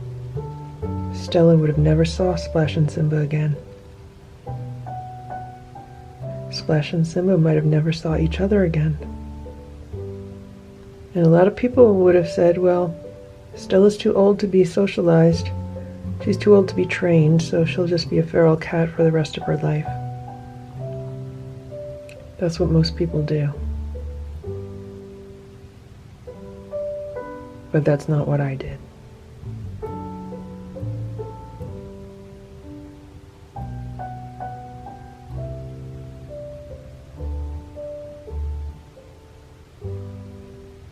Stella would have never saw Splash and Simba again. Splash and Simba might have never saw each other again. And a lot of people would have said, well, Stella's too old to be socialized. She's too old to be trained, so she'll just be a feral cat for the rest of her life. That's what most people do. But that's not what I did.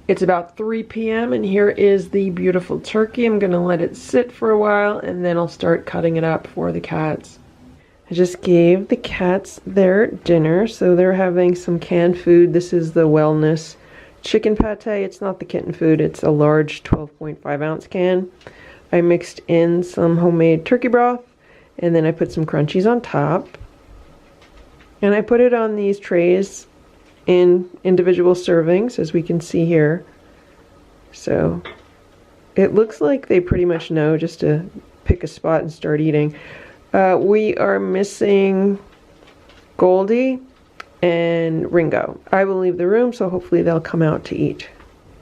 It's about 3 p.m. and here is the beautiful turkey. I'm gonna let it sit for a while and then I'll start cutting it up for the cats. I just gave the cats their dinner, so they're having some canned food. This is the Wellness chicken pate. It's not the kitten food, it's a large 12.5 ounce can. I mixed in some homemade turkey broth and then I put some crunchies on top. And I put it on these trays in individual servings, as we can see here. So it looks like they pretty much know just to pick a spot and start eating. We are missing Goldie and Ringo. I will leave the room, so hopefully they'll come out to eat.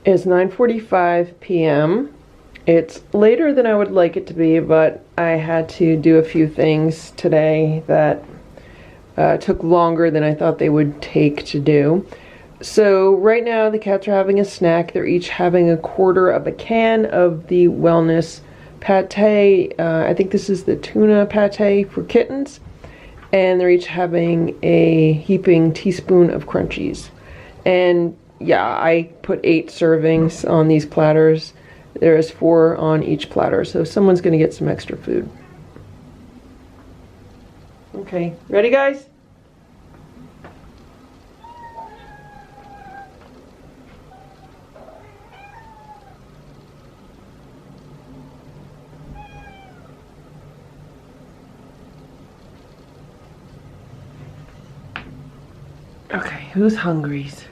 It's 9:45 p.m. It's later than I would like it to be, but I had to do a few things today that took longer than I thought they would take to do. So right now the cats are having a snack. They're each having a quarter of a can of the Wellness pate. I think this is the tuna pate for kittens. And they're each having a heaping teaspoon of crunchies. And yeah, I put 8 servings on these platters. There is 4 on each platter, so someone's gonna get some extra food. Okay, ready guys? Okay, who's hungries?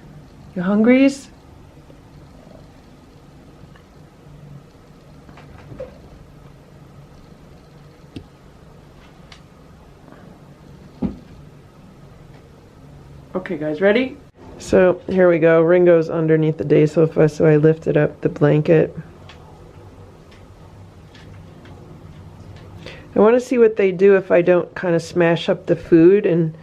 You hungries? Okay guys, ready? So here we go. Ringo's underneath the day sofa, so I lifted up the blanket. I want to see what they do if I don't kind of smash up the food, and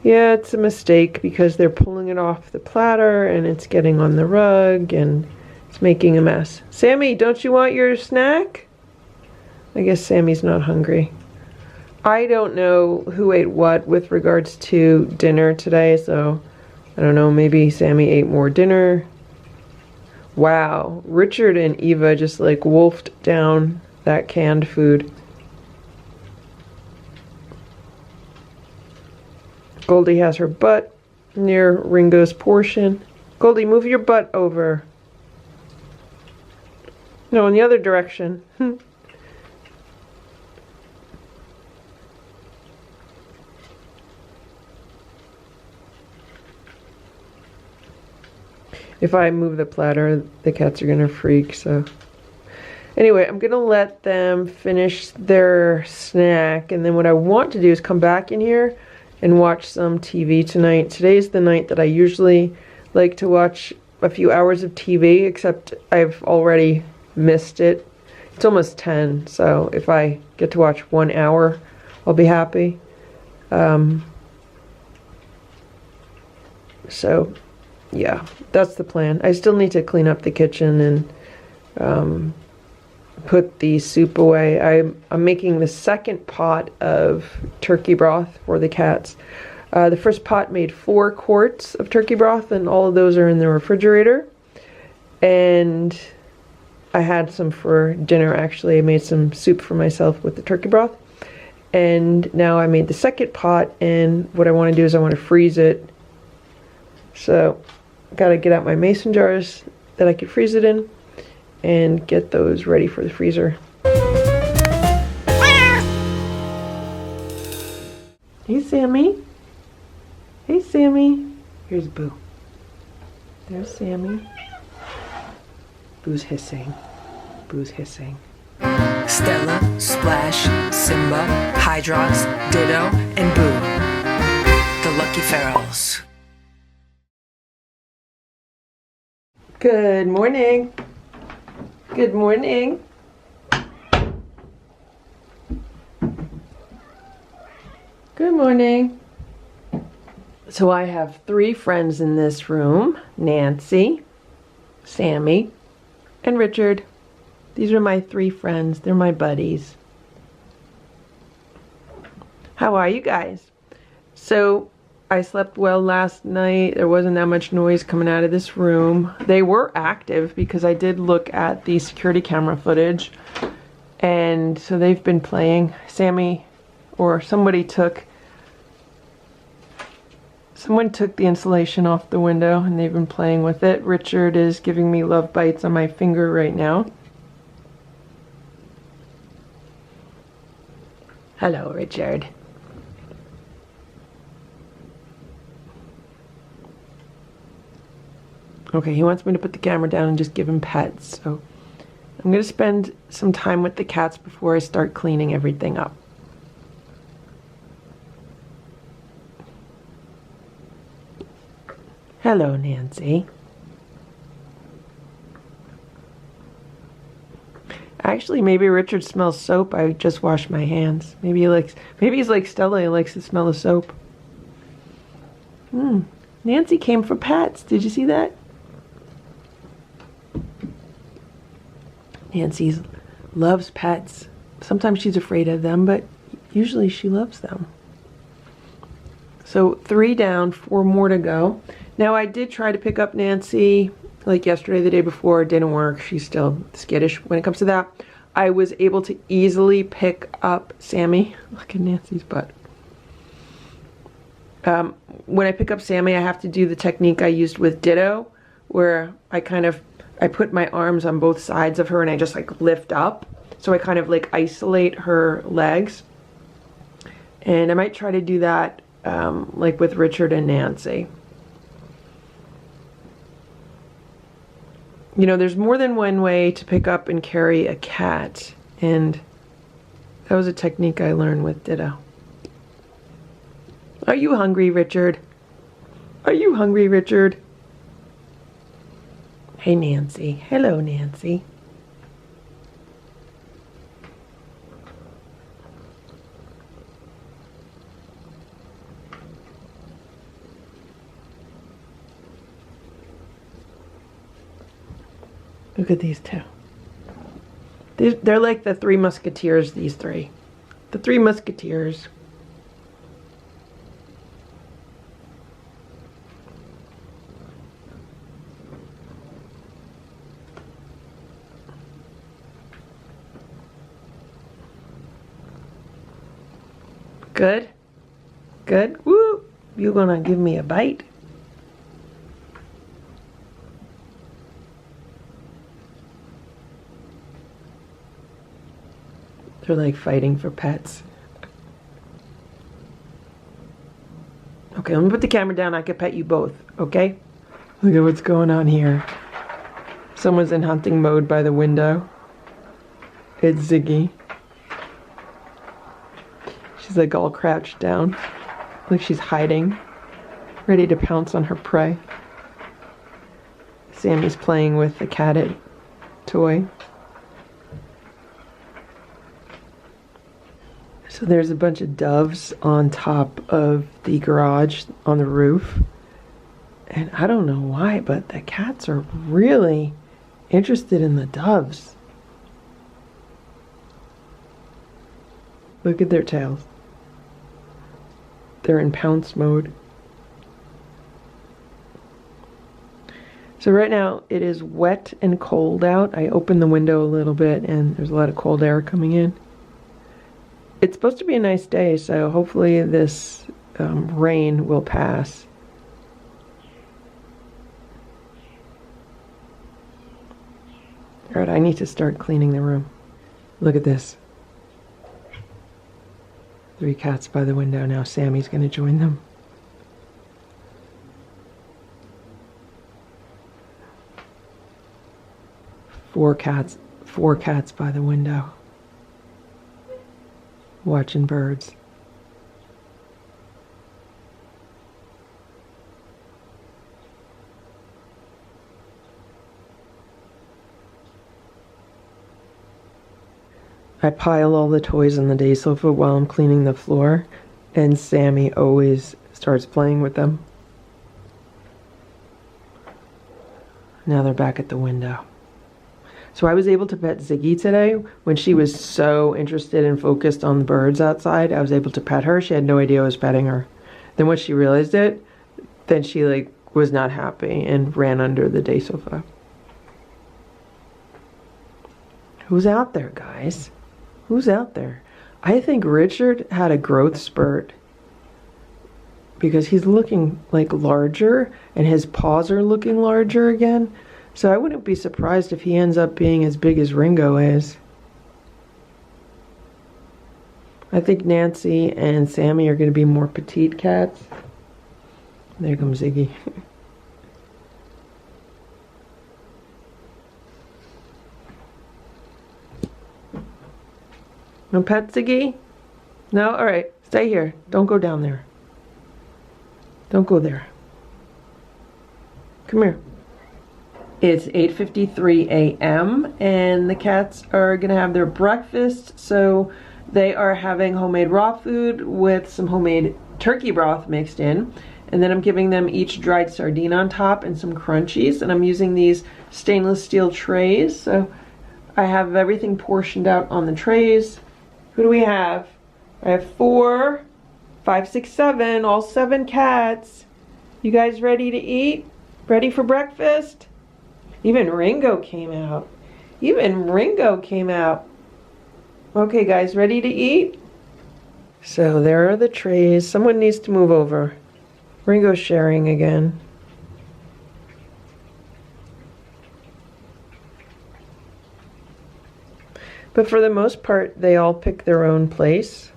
yeah, it's a mistake because they're pulling it off the platter and it's getting on the rug and it's making a mess. Sammy, don't you want your snack? I guess Sammy's not hungry. I don't know who ate what with regards to dinner today, so I don't know, maybe Sammy ate more dinner. Wow, Richard and Eva just like wolfed down that canned food. Goldie has her butt near Ringo's portion. Goldie, move your butt over. No, in the other direction. If I move the platter, the cats are gonna freak, so. Anyway, I'm gonna let them finish their snack, and then what I want to do is come back in here and watch some TV tonight. Today's the night that I usually like to watch a few hours of TV, except I've already missed it. It's almost 10, so if I get to watch 1 hour, I'll be happy. So yeah, that's the plan. I still need to clean up the kitchen and put the soup away. I'm making the second pot of turkey broth for the cats. The first pot made 4 quarts of turkey broth, and all of those are in the refrigerator. And I had some for dinner, actually. I made some soup for myself with the turkey broth. And now I made the second pot, and what I want to do is I want to freeze it. So gotta get out my mason jars that I could freeze it in and get those ready for the freezer. Hey Sammy. Hey Sammy. Here's Boo. There's Sammy. Boo's hissing. Boo's hissing. Stella, Splash, Simba, Hydrox, Ditto, and Boo. The Lucky Ferals. Good morning. Good morning. Good morning. So I have 3 friends in this room: Nancy, Sammy, and Richard. These are my 3 friends. They're my buddies. How are you guys? So I slept well last night. There wasn't that much noise coming out of this room. They were active because I did look at the security camera footage, and so they've been playing. Sammy, or someone took the insulation off the window and they've been playing with it. Richard is giving me love bites on my finger right now. Hello, Richard. Okay, he wants me to put the camera down and just give him pets, so I'm going to spend some time with the cats before I start cleaning everything up. Hello, Nancy. Actually, maybe Richard smells soap. I just washed my hands. Maybe he's like Stella, he likes the smell of soap. Nancy came for pets. Did you see that? Nancy loves pets. Sometimes she's afraid of them, but usually she loves them. So 3 down, 4 more to go. Now I did try to pick up Nancy like yesterday, the day before. It didn't work. She's still skittish when it comes to that. I was able to easily pick up Sammy. Look at Nancy's butt. When I pick up Sammy, I have to do the technique I used with Ditto, where I put my arms on both sides of her and I just like lift up. So I kind of like isolate her legs. And I might try to do that like with Richard and Nancy. You know, there's more than one way to pick up and carry a cat, and that was a technique I learned with Ditto. Are you hungry, Richard? Are you hungry, Richard? Hey, Nancy. Hello, Nancy. Look at these two. They're like the Three Musketeers, these three. The Three Musketeers. Good? Good? Woo! You gonna give me a bite? They're like fighting for pets. Okay, let me put the camera down. I can pet you both, okay? Look at what's going on here. Someone's in hunting mode by the window. It's Ziggy. She's like all crouched down, like she's hiding, ready to pounce on her prey. Sammy's playing with the cat toy. So there's a bunch of doves on top of the garage on the roof. And I don't know why, but the cats are really interested in the doves. Look at their tails. They're in pounce mode. So right now it is wet and cold out. I opened the window a little bit and there's a lot of cold air coming in. It's supposed to be a nice day, so hopefully this rain will pass. Alright, I need to start cleaning the room. Look at this. 3 cats by the window. Now Sammy's going to join them. Four cats by the window. Watching birds. I pile all the toys on the day sofa while I'm cleaning the floor, and Sammy always starts playing with them. Now they're back at the window. So I was able to pet Ziggy today. When she was so interested and focused on the birds outside, I was able to pet her. She had no idea I was petting her. Then when she realized it, then she was not happy and ran under the day sofa. Who's out there, guys? Who's out there? I think Richard had a growth spurt because he's looking like larger and his paws are looking larger again. So I wouldn't be surprised if he ends up being as big as Ringo is. I think Nancy and Sammy are going to be more petite cats. There comes Ziggy. No pet, Ziggy? No? Alright, stay here. Don't go down there. Don't go there. Come here. It's 8:53 a.m. and the cats are gonna have their breakfast. So they are having homemade raw food with some homemade turkey broth mixed in. And then I'm giving them each dried sardine on top and some crunchies. And I'm using these stainless steel trays. So I have everything portioned out on the trays. Who do we have? I have 4, 5, 6, 7, all 7 cats. You guys ready to eat? Ready for breakfast? Even Ringo came out. Even Ringo came out. Okay, guys, ready to eat? So there are the trays. Someone needs to move over. Ringo's sharing again. But for the most part, they all pick their own place.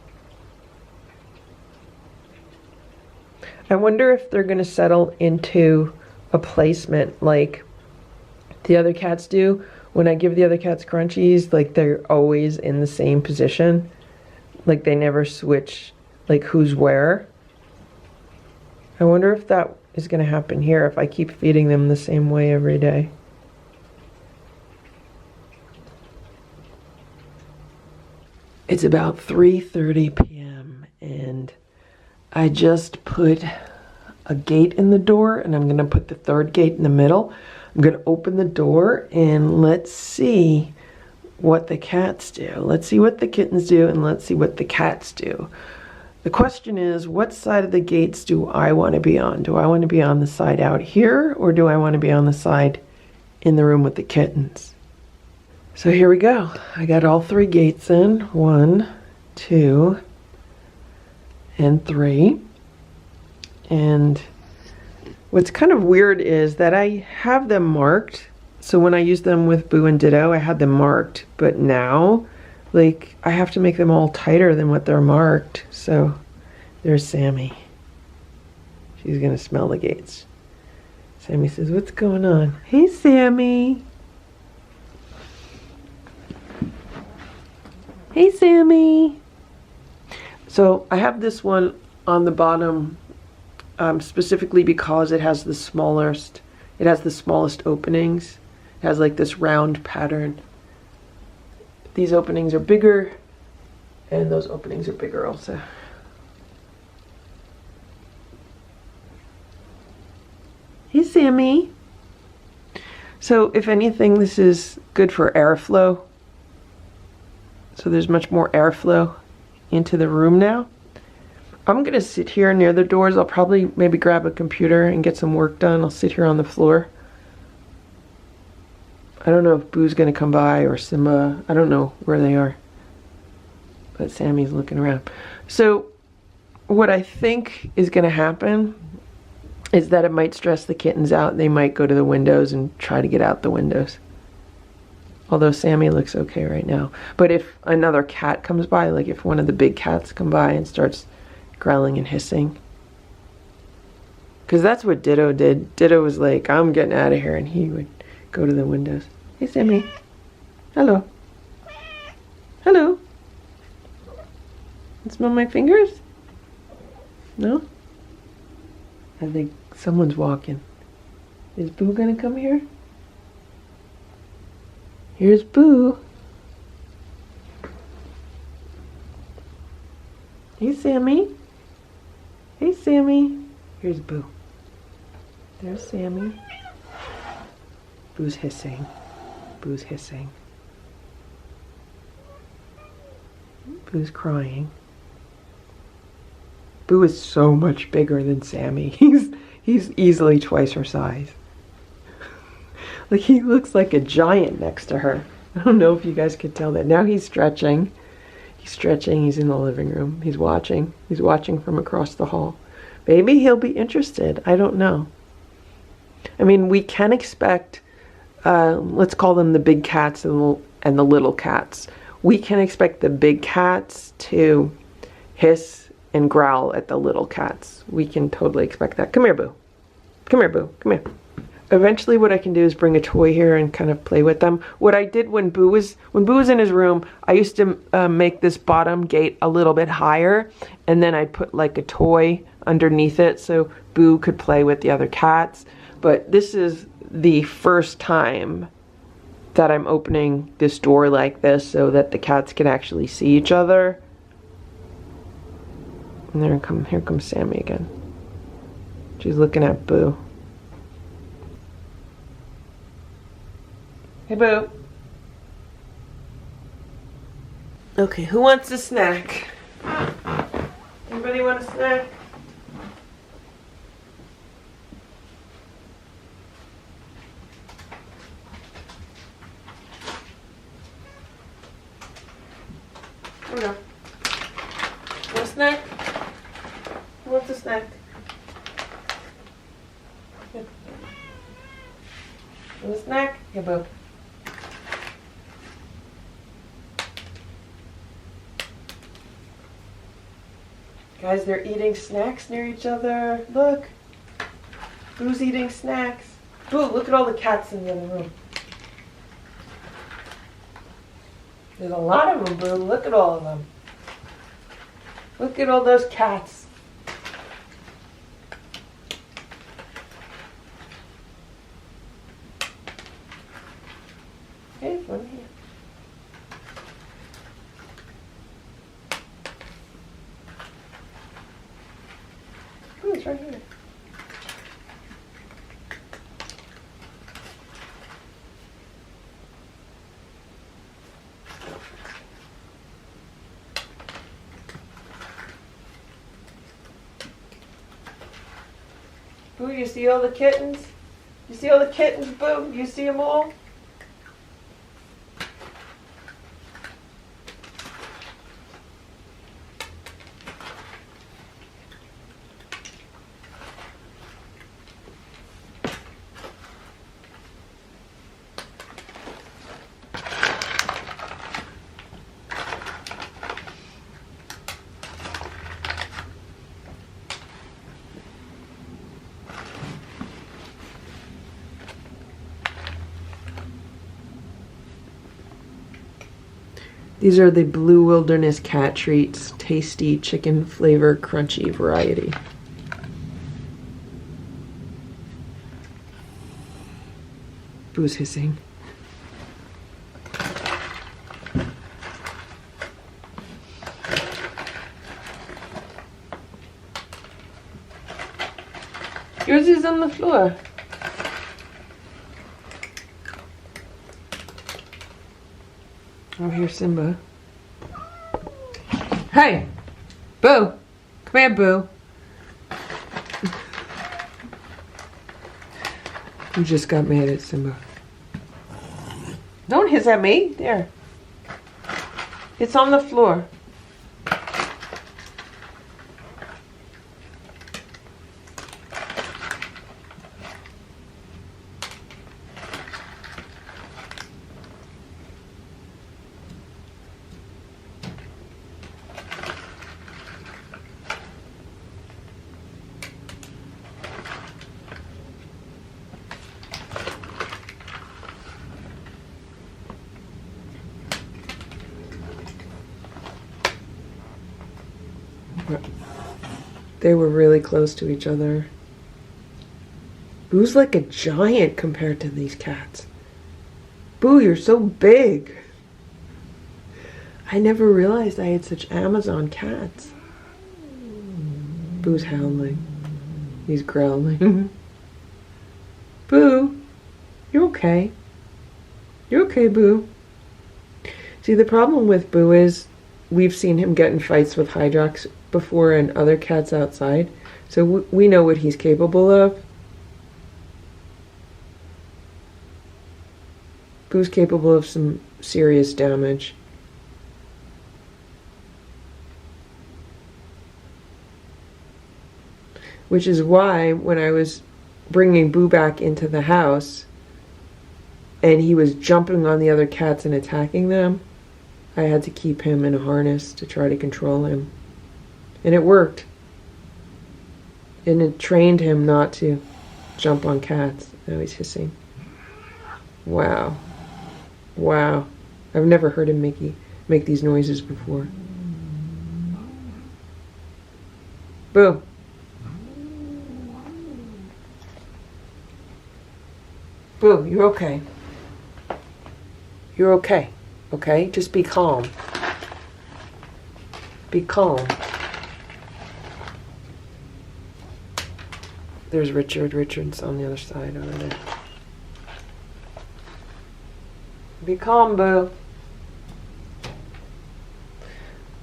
I wonder if they're going to settle into a placement like the other cats do. When I give the other cats crunchies, like they're always in the same position. Like they never switch like who's where. I wonder if that is going to happen here if I keep feeding them the same way every day. It's about 3:30 p.m. and I just put a gate in the door, and I'm going to put the third gate in the middle. I'm going to open the door and let's see what the cats do. Let's see what the kittens do, and let's see what the cats do. The question is, what side of the gates do I want to be on? Do I want to be on the side out here, or do I want to be on the side in the room with the kittens? So here we go. I got all 3 gates in. 1, 2, and 3. And what's kind of weird is that I have them marked. So when I use them with Boo and Ditto, I had them marked. But now, like, I have to make them all tighter than what they're marked. So there's Sammy. She's gonna smell the gates. Sammy says, "What's going on?" Hey, Sammy. Hey, Sammy. So I have this one on the bottom specifically because it has the smallest openings. It has like this round pattern. These openings are bigger, and those openings are bigger also. Hey, Sammy. So if anything, this is good for airflow. So there's much more airflow into the room now. I'm gonna sit here near the doors. I'll probably maybe grab a computer and get some work done. I'll sit here on the floor. I don't know if Boo's gonna come by or Simba. I don't know where they are. But Sammy's looking around. So what I think is gonna happen is that it might stress the kittens out. They might go to the windows and try to get out the windows. Although Sammy looks okay right now. But if another cat comes by, like if one of the big cats come by and starts growling and hissing. Because that's what Ditto did. Ditto was like, "I'm getting out of here," and he would go to the windows. Hey, Sammy. Hello. Hello. You smell my fingers? No? I think someone's walking. Is Boo gonna come here? Here's Boo. Hey, Sammy. Hey, Sammy. Here's Boo. There's Sammy. Boo's hissing. Boo's hissing. Boo's crying. Boo is so much bigger than Sammy. He's easily twice her size. Like, he looks like a giant next to her. I don't know if you guys could tell that. Now he's stretching. He's stretching. He's in the living room. He's watching. He's watching from across the hall. Maybe he'll be interested. I don't know. I mean, we can expect, let's call them the big cats and the little cats. We can expect the big cats to hiss and growl at the little cats. We can totally expect that. Come here, Boo. Come here, Boo. Come here. Eventually what I can do is bring a toy here and kind of play with them. What I did when Boo was in his room, I used to make this bottom gate a little bit higher, and then I'd put like a toy underneath it so Boo could play with the other cats. But this is the first time that I'm opening this door like this so that the cats can actually see each other. And here comes Sammy again. She's looking at Boo. Hey, Boo. Okay, who wants a snack? Anybody want a snack? Here we go. Want a snack? Who wants a snack? Here. Want a snack? Here, Boo. Guys, they're eating snacks near each other. Look. Boo's eating snacks. Boo, look at all the cats in the other room. There's a lot of them, Boo. Look at all of them. Look at all those cats. one here. Oh, it's right here. Boo, you see all the kittens? You see all the kittens, Boo? You see them all? These are the Blue Wilderness cat treats, tasty chicken flavor crunchy variety. Boo's hissing. Yours is on the floor. Oh, here's Simba. Hey! Boo! Come here, Boo. You just got mad at Simba. Don't hiss at me. There. It's on the floor. They were really close to each other. Boo's like a giant compared to these cats. Boo, you're so big. I never realized I had such Amazon cats. Boo's howling. He's growling. Boo, you're okay. You're okay, Boo. See, the problem with Boo is we've seen him get in fights with Hydrox before and other cats outside, so we know what he's capable of. Boo's capable of some serious damage. Which is why when I was bringing Boo back into the house and he was jumping on the other cats and attacking them, I had to keep him in a harness to try to control him. And it worked. And it trained him not to jump on cats. Now he's hissing. Wow. Wow. I've never heard him make these noises before. Boo. Boo, you're okay. You're okay. Okay? Just be calm. Be calm. There's Richard. Richard's on the other side over there. Be calm, Boo.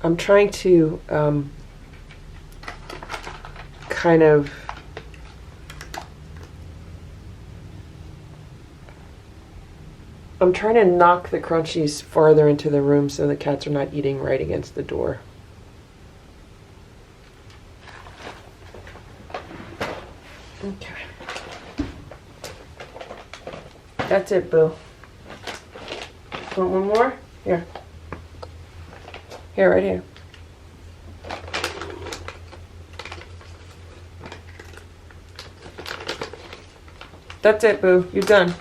I'm trying to kind of I'm trying to knock the crunchies farther into the room so the cats are not eating right against the door. Okay. That's it, Boo. Want one more? Here. Here, right here. That's it, Boo. You're done.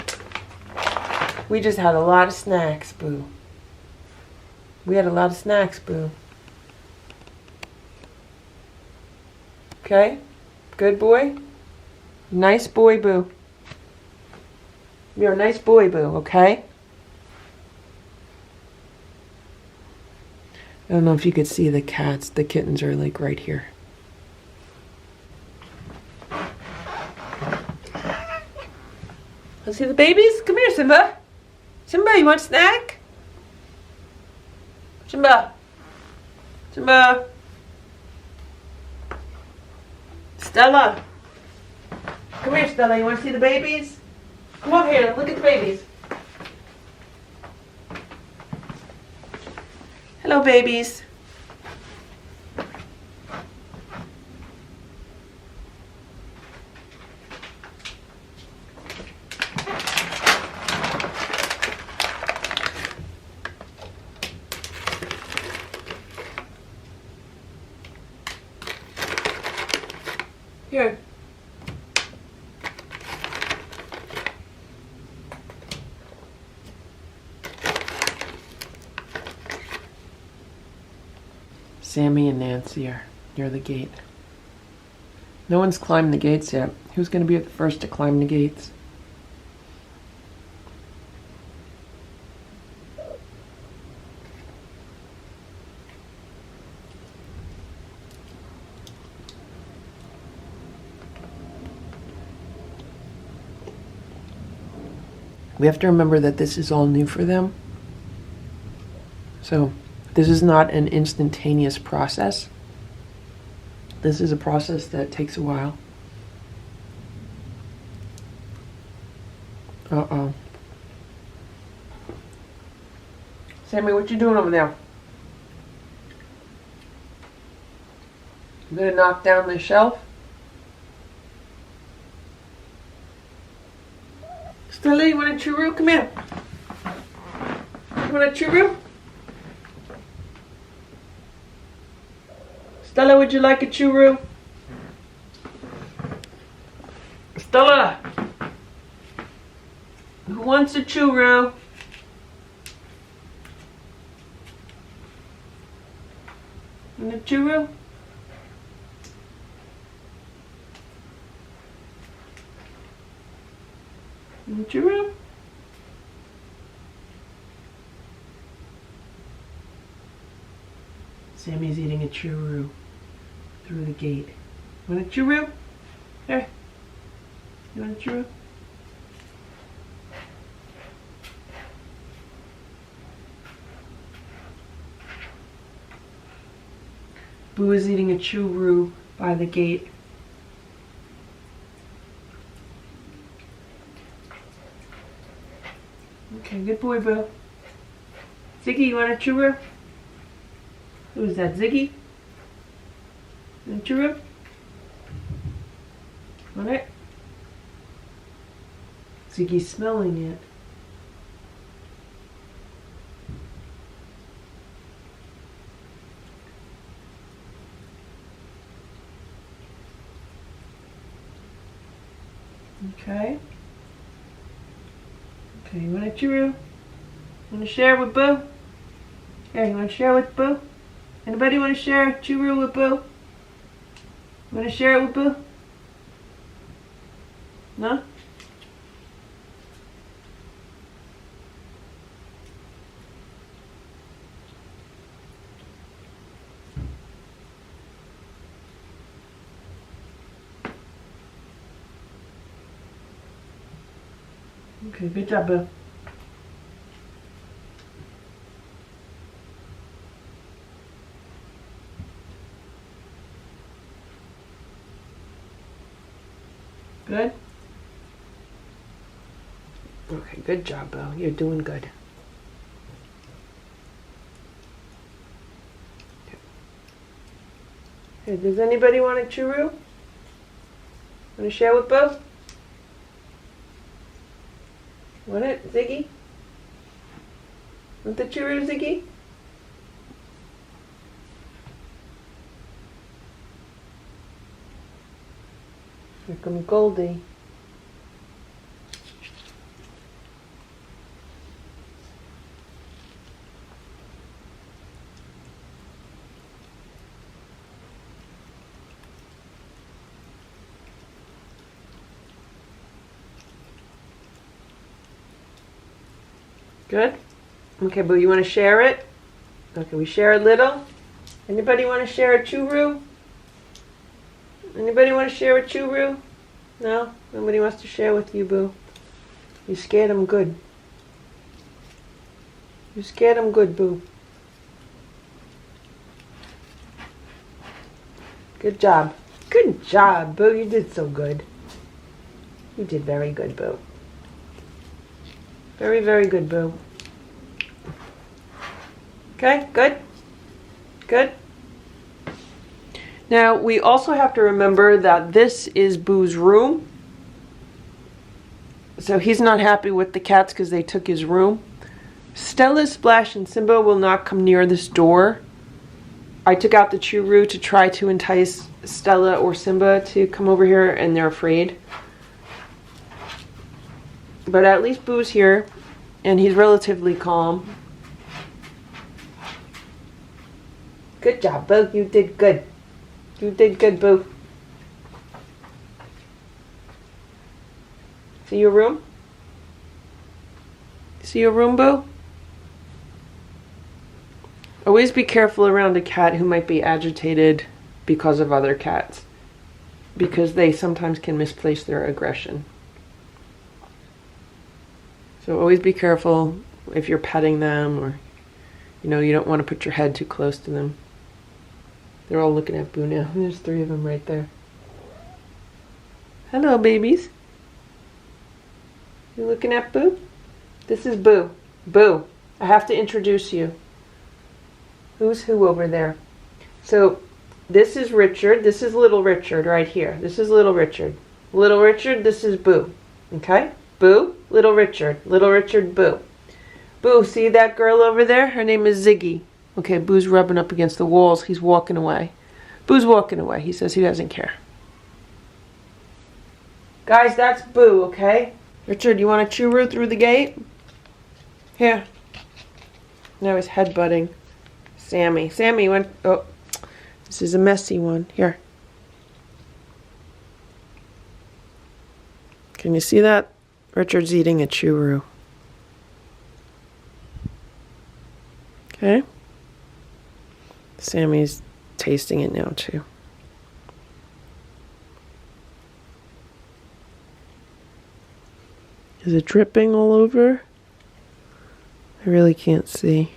We just had a lot of snacks, Boo. We had a lot of snacks, Boo. Okay? Good boy? Nice boy, Boo. You're a nice boy, Boo, okay? I don't know if you could see the cats. The kittens are like right here. Let's see the babies. Come here, Simba. Simba, you want a snack? Simba. Simba. Stella. Come here, Stella. You want to see the babies? Come over here. Look at the babies. Hello, babies. Here. Sammy and Nancy are near the gate. No one's climbed the gates yet. Who's going to be the first to climb the gates? We have to remember that this is all new for them. So this is not an instantaneous process. This is a process that takes a while. Uh-oh. Sammy, what you doing over there? You gonna knock down the shelf? Stella, you want a churro? Come here. You want a churro? Stella, would you like a churro? Stella! Who wants a churro? Want a churro? Want a churro? Sammy's eating a churro through the gate. Want a churro? There. You want a churro? Boo is eating a churro by the gate. Okay, good boy, Boo. Ziggy, you want a churro? Who is that, Ziggy? Want a churro? Want it? Ziggy's smelling it. Okay. Okay, you want a churro? Want to share with Boo? Yeah, you want to share with Boo? Anybody want to share a churro with Boo? Want to share it with Boo? No? Okay, good job, Boo. Good? Okay, good job, Boo. You're doing good. Hey, does anybody want a churro? Want to share with Boo? Want it, Ziggy? Want the churro, Ziggy? Here comes Goldie. Good? Okay, Boo, you want to share it? Okay, we share a little. Anybody want to share a churu? Anybody want to share a churu? No? Nobody wants to share with you, boo. You scared him good. You scared him good, boo. Good job. Good job, boo. You did so good. You did very good, boo. Very, very good, boo. Okay, good. Good. Now, we also have to remember that this is Boo's room. So he's not happy with the cats because they took his room. Stella, Splash, and Simba will not come near this door. I took out the churu to try to entice Stella or Simba to come over here, and they're afraid. But at least Boo's here, and he's relatively calm. Good job, Boo. You did good. You did good, Boo. See your room? See your room, Boo? Always be careful around a cat who might be agitated because of other cats, because they sometimes can misplace their aggression. So always be careful if you're petting them, or you don't want to put your head too close to them. They're all looking at Boo now. There's 3 of them right there. Hello, babies. You looking at Boo? This is Boo. Boo, I have to introduce you. Who's who over there? So, this is Richard. This is Little Richard right here. This is Little Richard. Little Richard, this is Boo. Okay? Boo, Little Richard. Little Richard, Boo. Boo, see that girl over there? Her name is Ziggy. Okay, Boo's rubbing up against the walls. He's walking away. Boo's walking away. He says he doesn't care. Guys, that's Boo, okay? Richard, you want to churu through the gate? Here. Now he's headbutting Sammy. Sammy went... Oh, this is a messy one. Here. Can you see that? Richard's eating a churu. Okay. Sammy's tasting it now too. Is it dripping all over? I really can't see.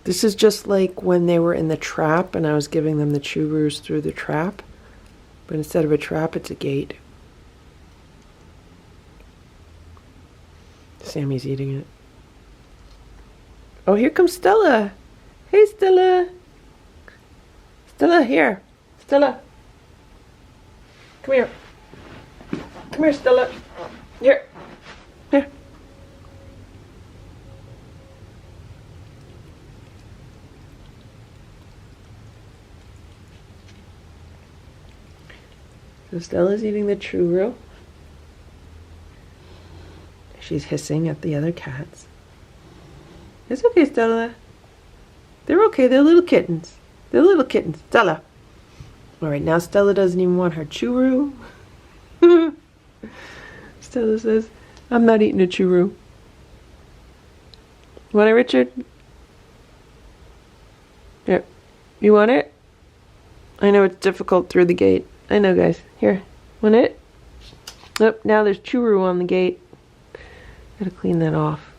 This is just like when they were in the trap and I was giving them the churus through the trap. But instead of a trap, it's a gate. Sammy's eating it. Oh, here comes Stella. Hey, Stella. Stella, here. Stella. Come here. Come here, Stella. Here. Here. So Stella's eating the churro. She's hissing at the other cats. It's okay, Stella. They're okay. They're little kittens. They're little kittens. Stella. All right, now Stella doesn't even want her churro. Stella says, I'm not eating a churro. Want it, Richard? Here. You want it? I know it's difficult through the gate. I know, guys. Here. Want it? Oh, now there's churro on the gate. Gotta clean that off.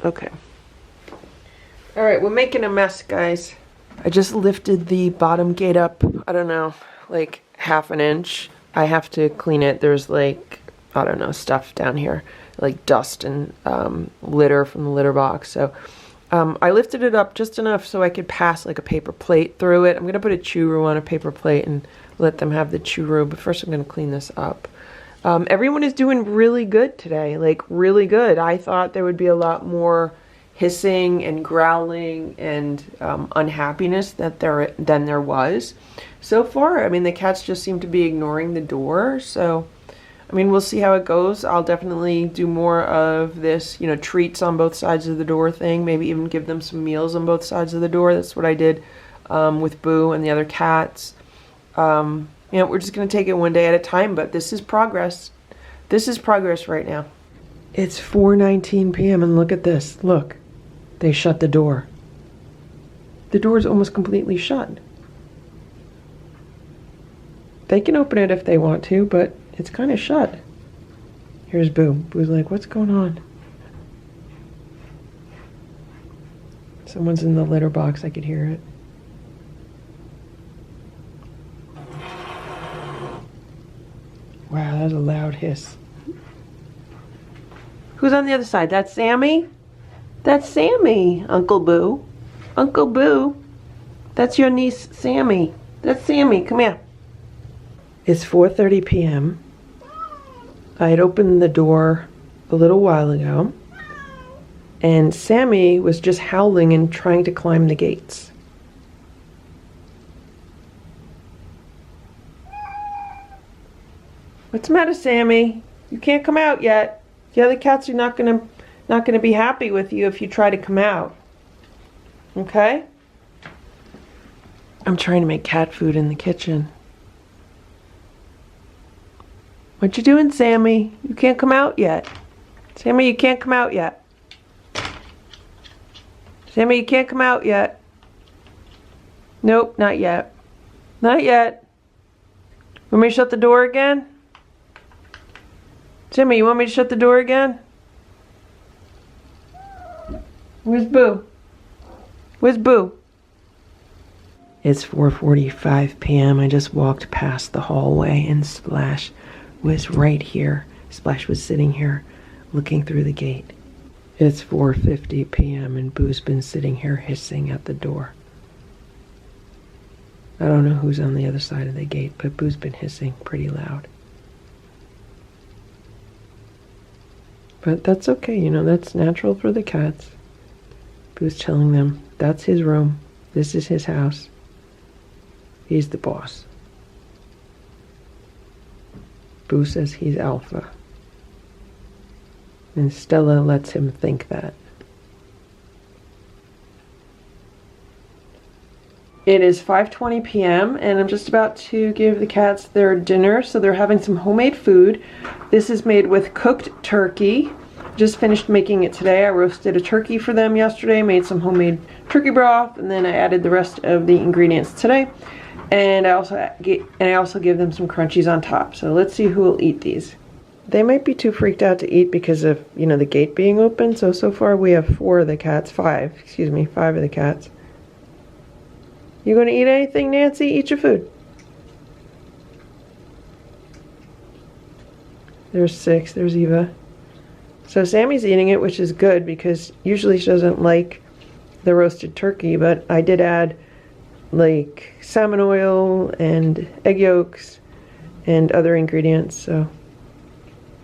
Okay. Alright, we're making a mess, guys. I just lifted the bottom gate up, I don't know, like half an inch. I have to clean it. There's like, I don't know, stuff down here, like dust and litter from the litter box. So I lifted it up just enough so I could pass like a paper plate through it. I'm going to put a churro on a paper plate and let them have the churro, but first I'm going to clean this up. Everyone is doing really good today, like really good. I thought there would be a lot more hissing and growling and unhappiness than there was. So far, I mean, the cats just seem to be ignoring the door, so I mean, we'll see how it goes. I'll definitely do more of this, you know, treats on both sides of the door thing. Maybe even give them some meals on both sides of the door. That's what I did with Boo and the other cats. You know, we're just going to take it one day at a time, but this is progress. This is progress right now. It's 4:19 p.m. and look at this. Look, they shut the door. The door is almost completely shut. They can open it if they want to, but it's kind of shut. Here's Boo. Boo's like, what's going on? Someone's in the litter box. I could hear it. Wow, that was a loud hiss. Who's on the other side? That's Sammy? That's Sammy, Uncle Boo. Uncle Boo. That's your niece, Sammy. That's Sammy. Come here. It's 4:30 p.m. I had opened the door a little while ago, and Sammy was just howling and trying to climb the gates. What's the matter, Sammy? You can't come out yet. The other cats are not gonna be happy with you if you try to come out. Okay? I'm trying to make cat food in the kitchen. What you doing, Sammy? You can't come out yet. Sammy, you can't come out yet. Sammy, you can't come out yet. Nope, not yet. Not yet. Want me to shut the door again? Sammy, you want me to shut the door again? Where's Boo? Where's Boo? It's 4:45 p.m. I just walked past the hallway and Splash was right here. Splash was sitting here looking through the gate. It's 4:50 p.m. and Boo's been sitting here hissing at the door. I don't know who's on the other side of the gate, but Boo's been hissing pretty loud. But that's okay, you know, that's natural for the cats. Boo's telling them that's his room. This is his house. He's the boss. Boo says he's alpha. And Stella lets him think that. It is 5:20 p.m. and I'm just about to give the cats their dinner. So they're having some homemade food. This is made with cooked turkey. Just finished making it today. I roasted a turkey for them yesterday, made some homemade turkey broth, and then I added the rest of the ingredients today. And I also give them some crunchies on top. So let's see who will eat these. They might be too freaked out to eat because of, you know, the gate being open. So far we have five of the cats. You gonna eat anything, Nancy? Eat your food. There's 6. There's Eva. So Sammy's eating it, which is good because usually she doesn't like the roasted turkey, but I did add like salmon oil and egg yolks and other ingredients, so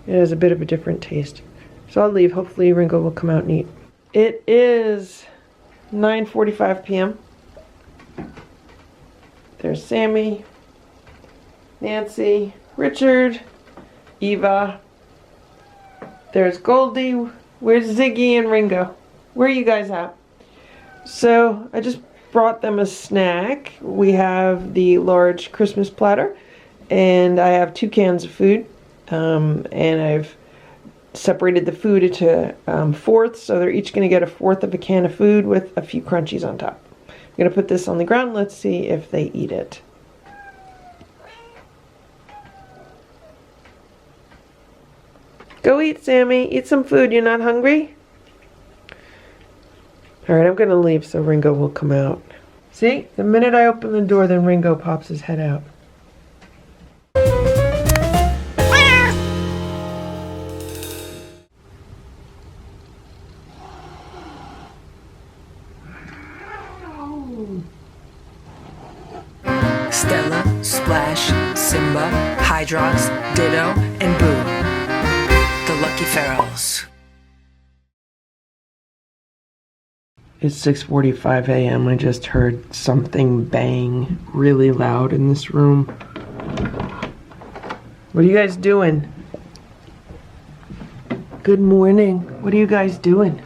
it has a bit of a different taste. So I'll leave. Hopefully Ringo will come out and eat. It is 9:45 p.m. There's Sammy, Nancy, Richard, Eva. There's Goldie. Where's Ziggy and Ringo? Where are you guys at? So I just brought them a snack. We have the large Christmas platter and I have 2 cans of food. And I've separated the food into fourths, so they're each going to get a fourth of a can of food with a few crunchies on top. I'm going to put this on the ground. Let's see if they eat it. Go eat, Sammy. Eat some food. You're not hungry? Alright, I'm going to leave so Ringo will come out. See? The minute I open the door, then Ringo pops his head out. Stella, Splash, Simba, Hydrox, Ditto, and Boo. The Lucky Ferals. It's 6:45 a.m. I just heard something bang really loud in this room. What are you guys doing? Good morning. What are you guys doing?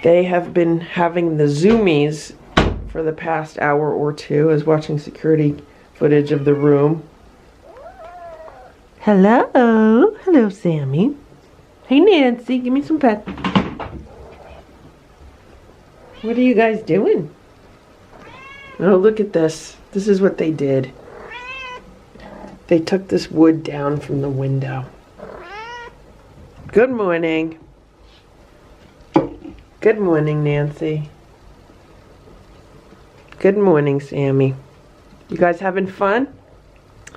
They have been having the zoomies for the past hour or two. I was watching security footage of the room. Hello. Hello, Sammy. Hey, Nancy. Give me some pets. What are you guys doing? Oh, look at this. This is what they did. They took this wood down from the window. Good morning. Good morning, Nancy. Good morning, Sammy. You guys having fun?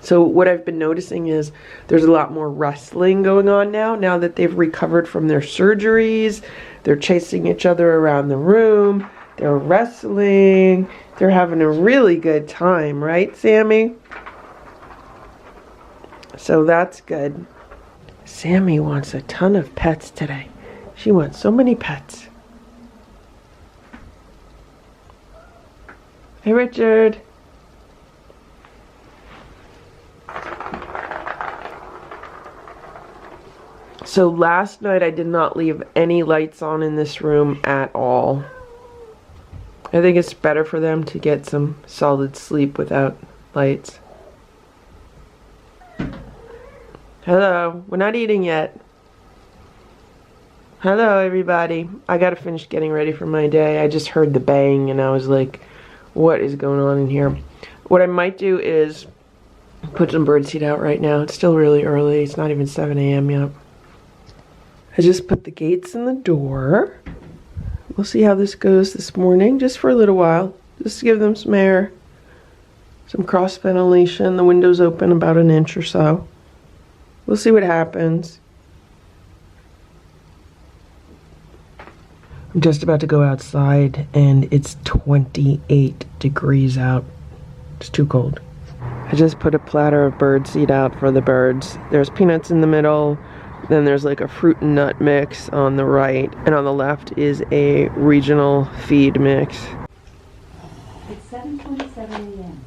So what I've been noticing is there's a lot more wrestling going on now that they've recovered from their surgeries. They're chasing each other around the room. They're wrestling. They're having a really good time, right, Sammy? So that's good. Sammy wants a ton of pets today. She wants so many pets. Hey, Richard. So last night I did not leave any lights on in this room at all. I think it's better for them to get some solid sleep without lights. Hello, we're not eating yet. Hello, everybody. I gotta finish getting ready for my day. I just heard the bang and I was like, what is going on in here? What I might do is put some birdseed out right now. It's still really early. It's not even 7 a.m. yet. I just put the gates in the door. We'll see how this goes this morning, just for a little while. Just to give them some air, some cross ventilation. The window's open about an inch or so. We'll see what happens. I'm just about to go outside and it's 28 degrees out. It's too cold. I just put a platter of birdseed out for the birds. There's peanuts in the middle, then there's like a fruit and nut mix on the right, and on the left is a regional feed mix. It's 7:27 a.m.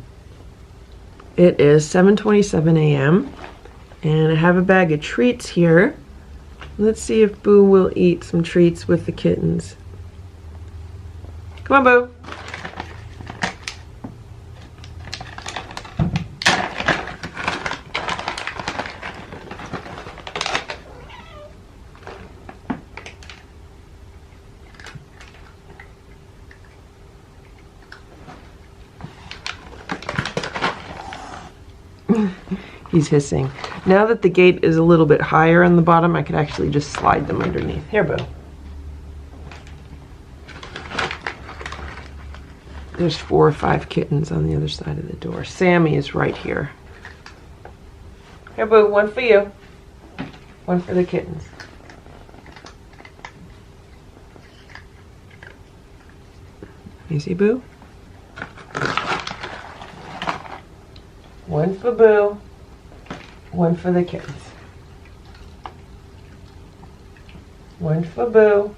It is 7:27 a.m. and I have a bag of treats here. Let's see if Boo will eat some treats with the kittens. Come on, Boo. He's hissing. Now that the gate is a little bit higher on the bottom, I could actually just slide them underneath. Here, Boo. There's 4 or 5 kittens on the other side of the door. Sammy is right here. Here, Boo, one for you. One for the kittens. Easy, Boo. One for Boo. One for the kittens. One for Boo.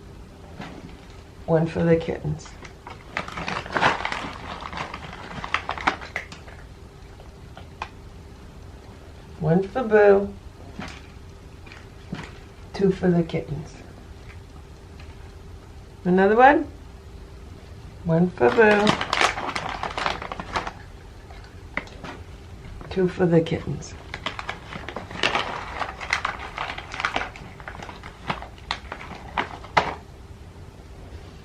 One for the kittens. One for Boo. 2 for the kittens. Another one. One for Boo. 2 for the kittens.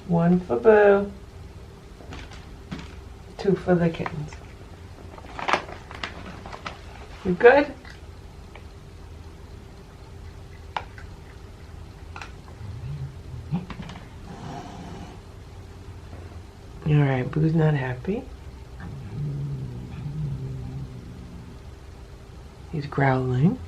One for Boo. 2 for the kittens. You good? Alright, Boo's not happy. He's growling.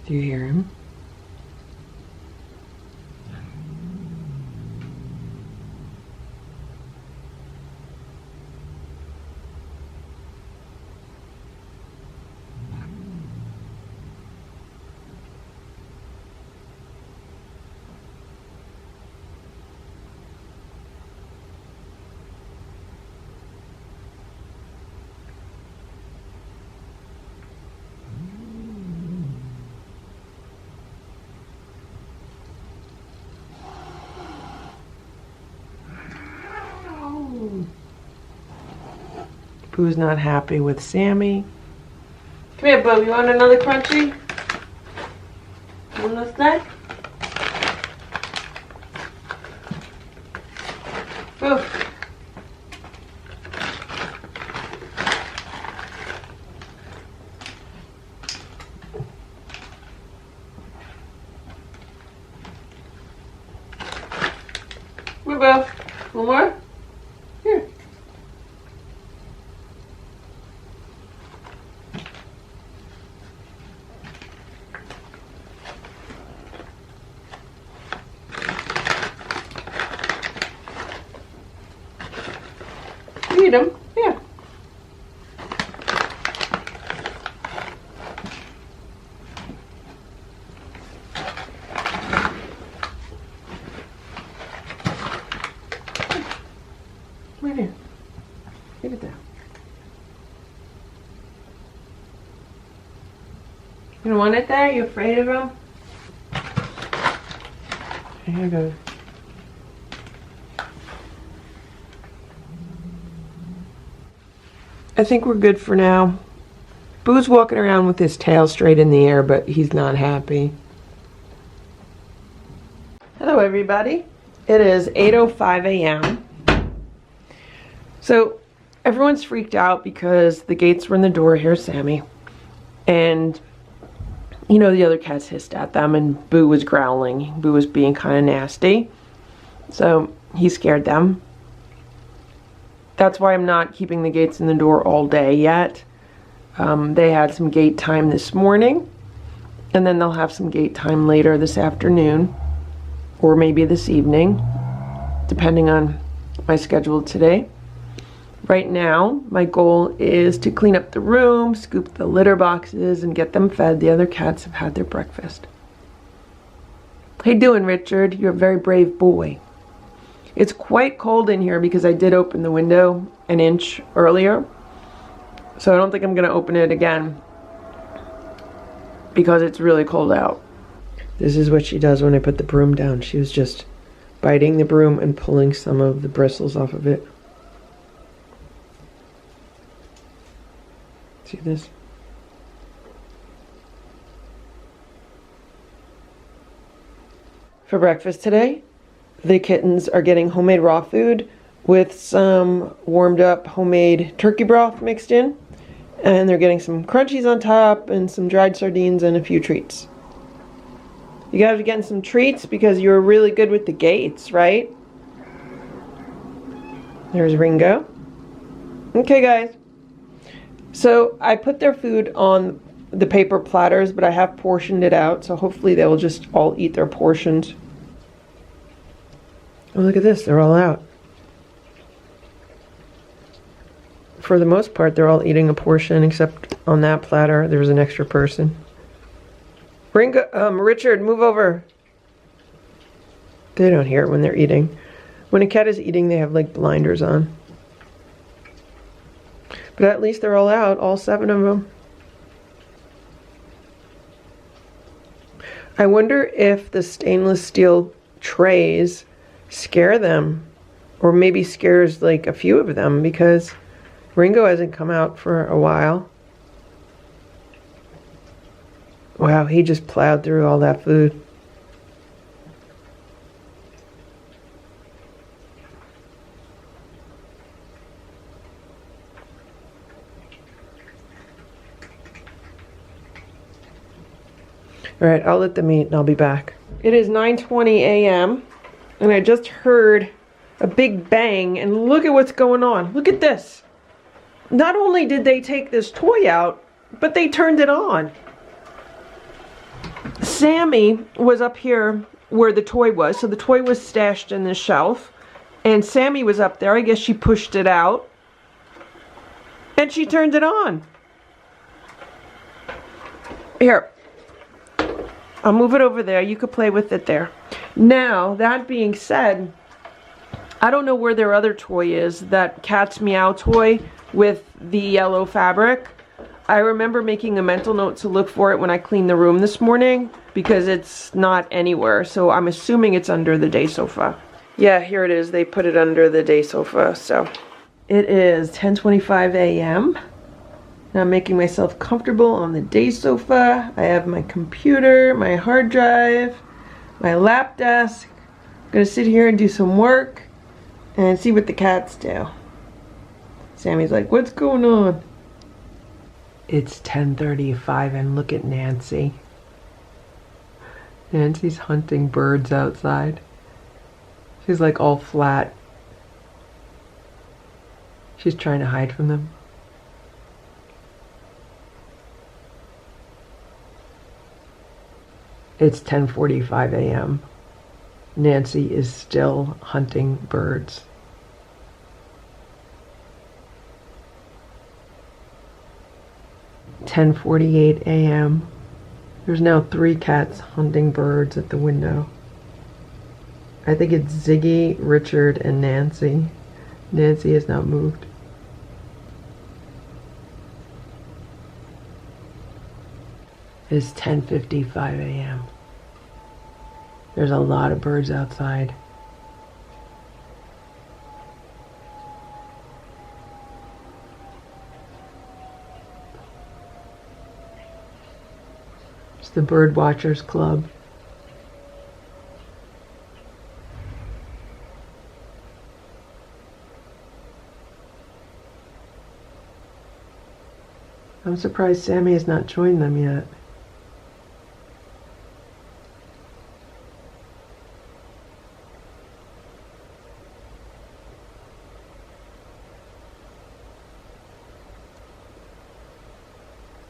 Do you hear him? Boo's not happy with Sammy. Come here, Boo. You want another crunchy? On this side? Boo. Here, Boo. One more? Here. Eat them. Here. Right here. Give it down. You don't want it there? You afraid of them? Here you go. I think we're good for now. Boo's walking around with his tail straight in the air, but he's not happy. Hello, everybody. It is 8:05 a.m. So everyone's freaked out because the gates were in the door. Here's Sammy. And, you know, the other cats hissed at them and Boo was growling. Boo was being kind of nasty. So he scared them. That's why I'm not keeping the gates in the door all day yet. They had some gate time this morning, and then they'll have some gate time later this afternoon, or maybe this evening, depending on my schedule today. Right now, my goal is to clean up the room, scoop the litter boxes, and get them fed. The other cats have had their breakfast. How you doing, Richard? You're a very brave boy. It's quite cold in here because I did open the window an inch earlier. So I don't think I'm going to open it again because it's really cold out. This is what she does when I put the broom down. She was just biting the broom and pulling some of the bristles off of it. See this? For breakfast today, the kittens are getting homemade raw food with some warmed up homemade turkey broth mixed in. And they're getting some crunchies on top and some dried sardines and a few treats. You guys are getting some treats because you were really good with the gates, right? There's Ringo. Okay, guys. So I put their food on the paper platters, but I have portioned it out. So hopefully they will just all eat their portions. Oh, look at this. They're all out. For the most part, they're all eating a portion, except on that platter, there was an extra person. Ringo, Richard, move over. They don't hear it when they're eating. When a cat is eating, they have like blinders on. But at least they're all out, all 7 of them. I wonder if the stainless steel trays scare them, or maybe scares like a few of them, because Ringo hasn't come out for a while. Wow, he just plowed through all that food. All right, I'll let them eat and I'll be back. It is 9:20 a.m. and I just heard a big bang, and look at what's going on. Look at this. Not only did they take this toy out, but they turned it on. Sammy was up here where the toy was, so the toy was stashed in the shelf, and Sammy was up there. I guess she pushed it out, and she turned it on. Here, I'll move it over there. You could play with it there. Now, that being said, I don't know where their other toy is, that Cat's Meow toy with the yellow fabric. I remember making a mental note to look for it when I cleaned the room this morning because it's not anywhere. So I'm assuming it's under the day sofa. Yeah, here it is. They put it under the day sofa. So It is 10:25 a.m. Now I'm making myself comfortable on the day sofa. I have my computer, my hard drive, my lap desk. I'm gonna sit here and do some work and see what the cats do. Sammy's like, what's going on? It's 10:35 and look at Nancy. Nancy's hunting birds outside. She's like all flat. She's trying to hide from them. It's 10:45 a.m. Nancy is still hunting birds. (10:48 a.m. There's now 3 cats hunting birds at the window. I think it's Ziggy, Richard, and Nancy. Nancy has not moved. It's 10:55 a.m. There's a lot of birds outside. It's the Bird Watchers Club. I'm surprised Sammy has not joined them yet.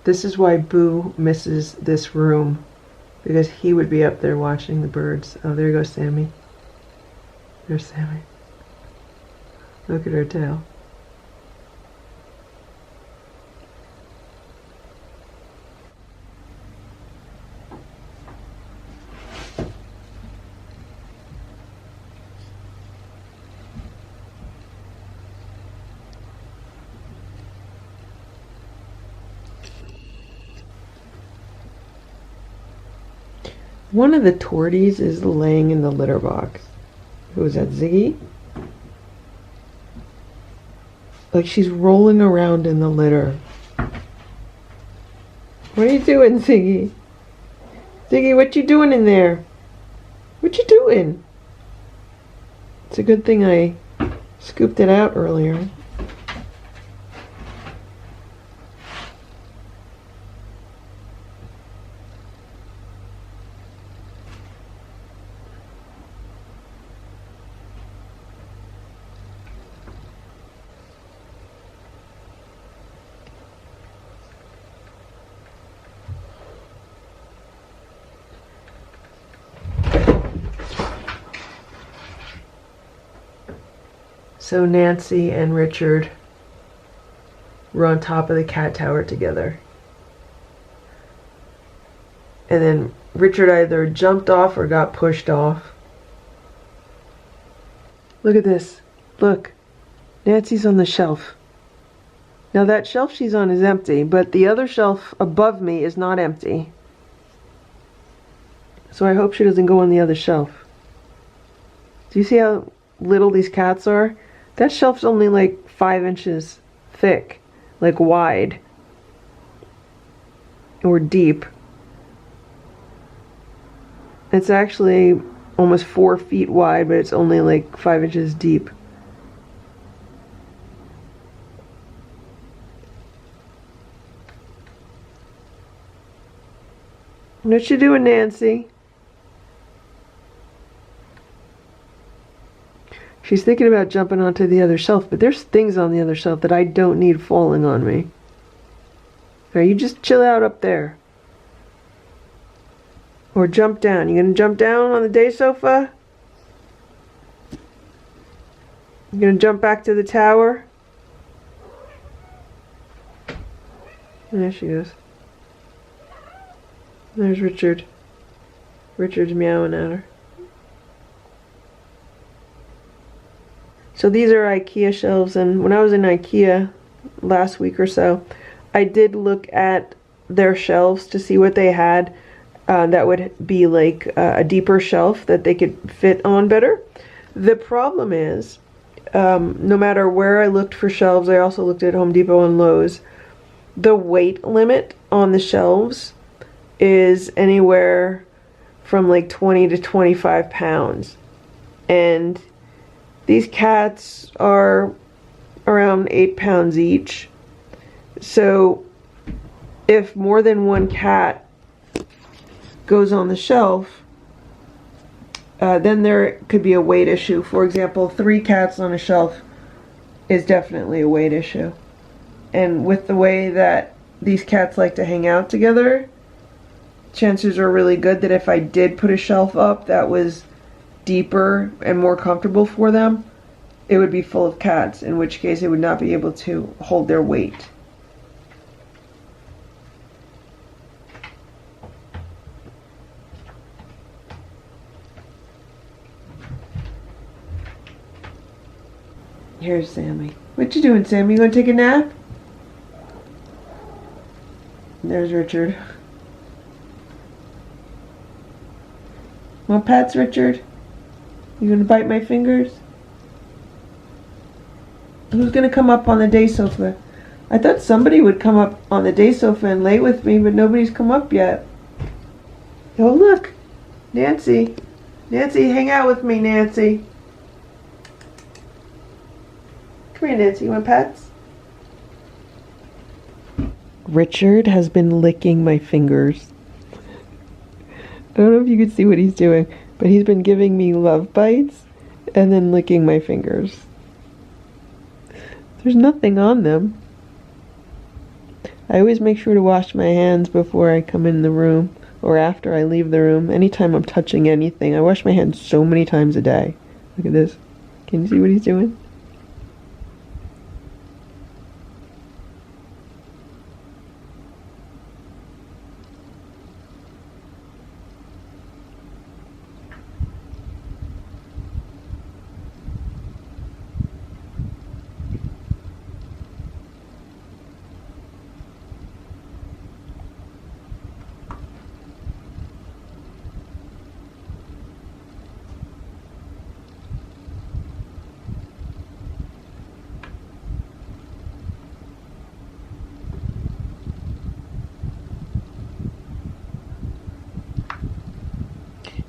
This is why Boo misses this room, because he would be up there watching the birds. Oh, there goes Sammy. There's Sammy. Look at her tail. One of the torties is laying in the litter box. Who is that, Ziggy? Like she's rolling around in the litter. What are you doing, Ziggy? Ziggy, what you doing in there? What you doing? It's a good thing I scooped it out earlier. So Nancy and Richard were on top of the cat tower together. And then Richard either jumped off or got pushed off. Look at this. Look. Nancy's on the shelf. Now that shelf she's on is empty, but the other shelf above me is not empty. So I hope she doesn't go on the other shelf. Do you see how little these cats are? That shelf's only like 5 inches thick, like wide, or deep. It's actually almost 4 feet wide, but it's only like 5 inches deep. What you doing, Nancy? She's thinking about jumping onto the other shelf, but there's things on the other shelf that I don't need falling on me. Or you just chill out up there. Or jump down. You gonna jump down on the day sofa? You gonna jump back to the tower? There she goes. There's Richard. Richard's meowing at her. So these are IKEA shelves, and when I was in IKEA last week or so, I did look at their shelves to see what they had that would be like a deeper shelf that they could fit on better. The problem is no matter where I looked for shelves, I also looked at Home Depot and Lowe's, the weight limit on the shelves is anywhere from like 20 to 25 pounds. And these cats are around 8 pounds each. So if more than one cat goes on the shelf, then there could be a weight issue. For example, 3 cats on a shelf is definitely a weight issue. And with the way that these cats like to hang out together, chances are really good that if I did put a shelf up that was deeper and more comfortable for them, it would be full of cats, in which case it would not be able to hold their weight. Here's Sammy. What you doing, Sammy? You gonna take a nap? There's Richard. Want pats, Richard? You gonna bite my fingers? Who's gonna come up on the day sofa? I thought somebody would come up on the day sofa and lay with me, but nobody's come up yet. Oh, look. Nancy. Nancy, hang out with me, Nancy. Come here, Nancy. You want pets? Richard has been licking my fingers. I don't know if you can see what he's doing, but he's been giving me love bites and then licking my fingers. There's nothing on them. I always make sure to wash my hands before I come in the room or after I leave the room. Anytime I'm touching anything, I wash my hands so many times a day. Look at this. Can you see what he's doing?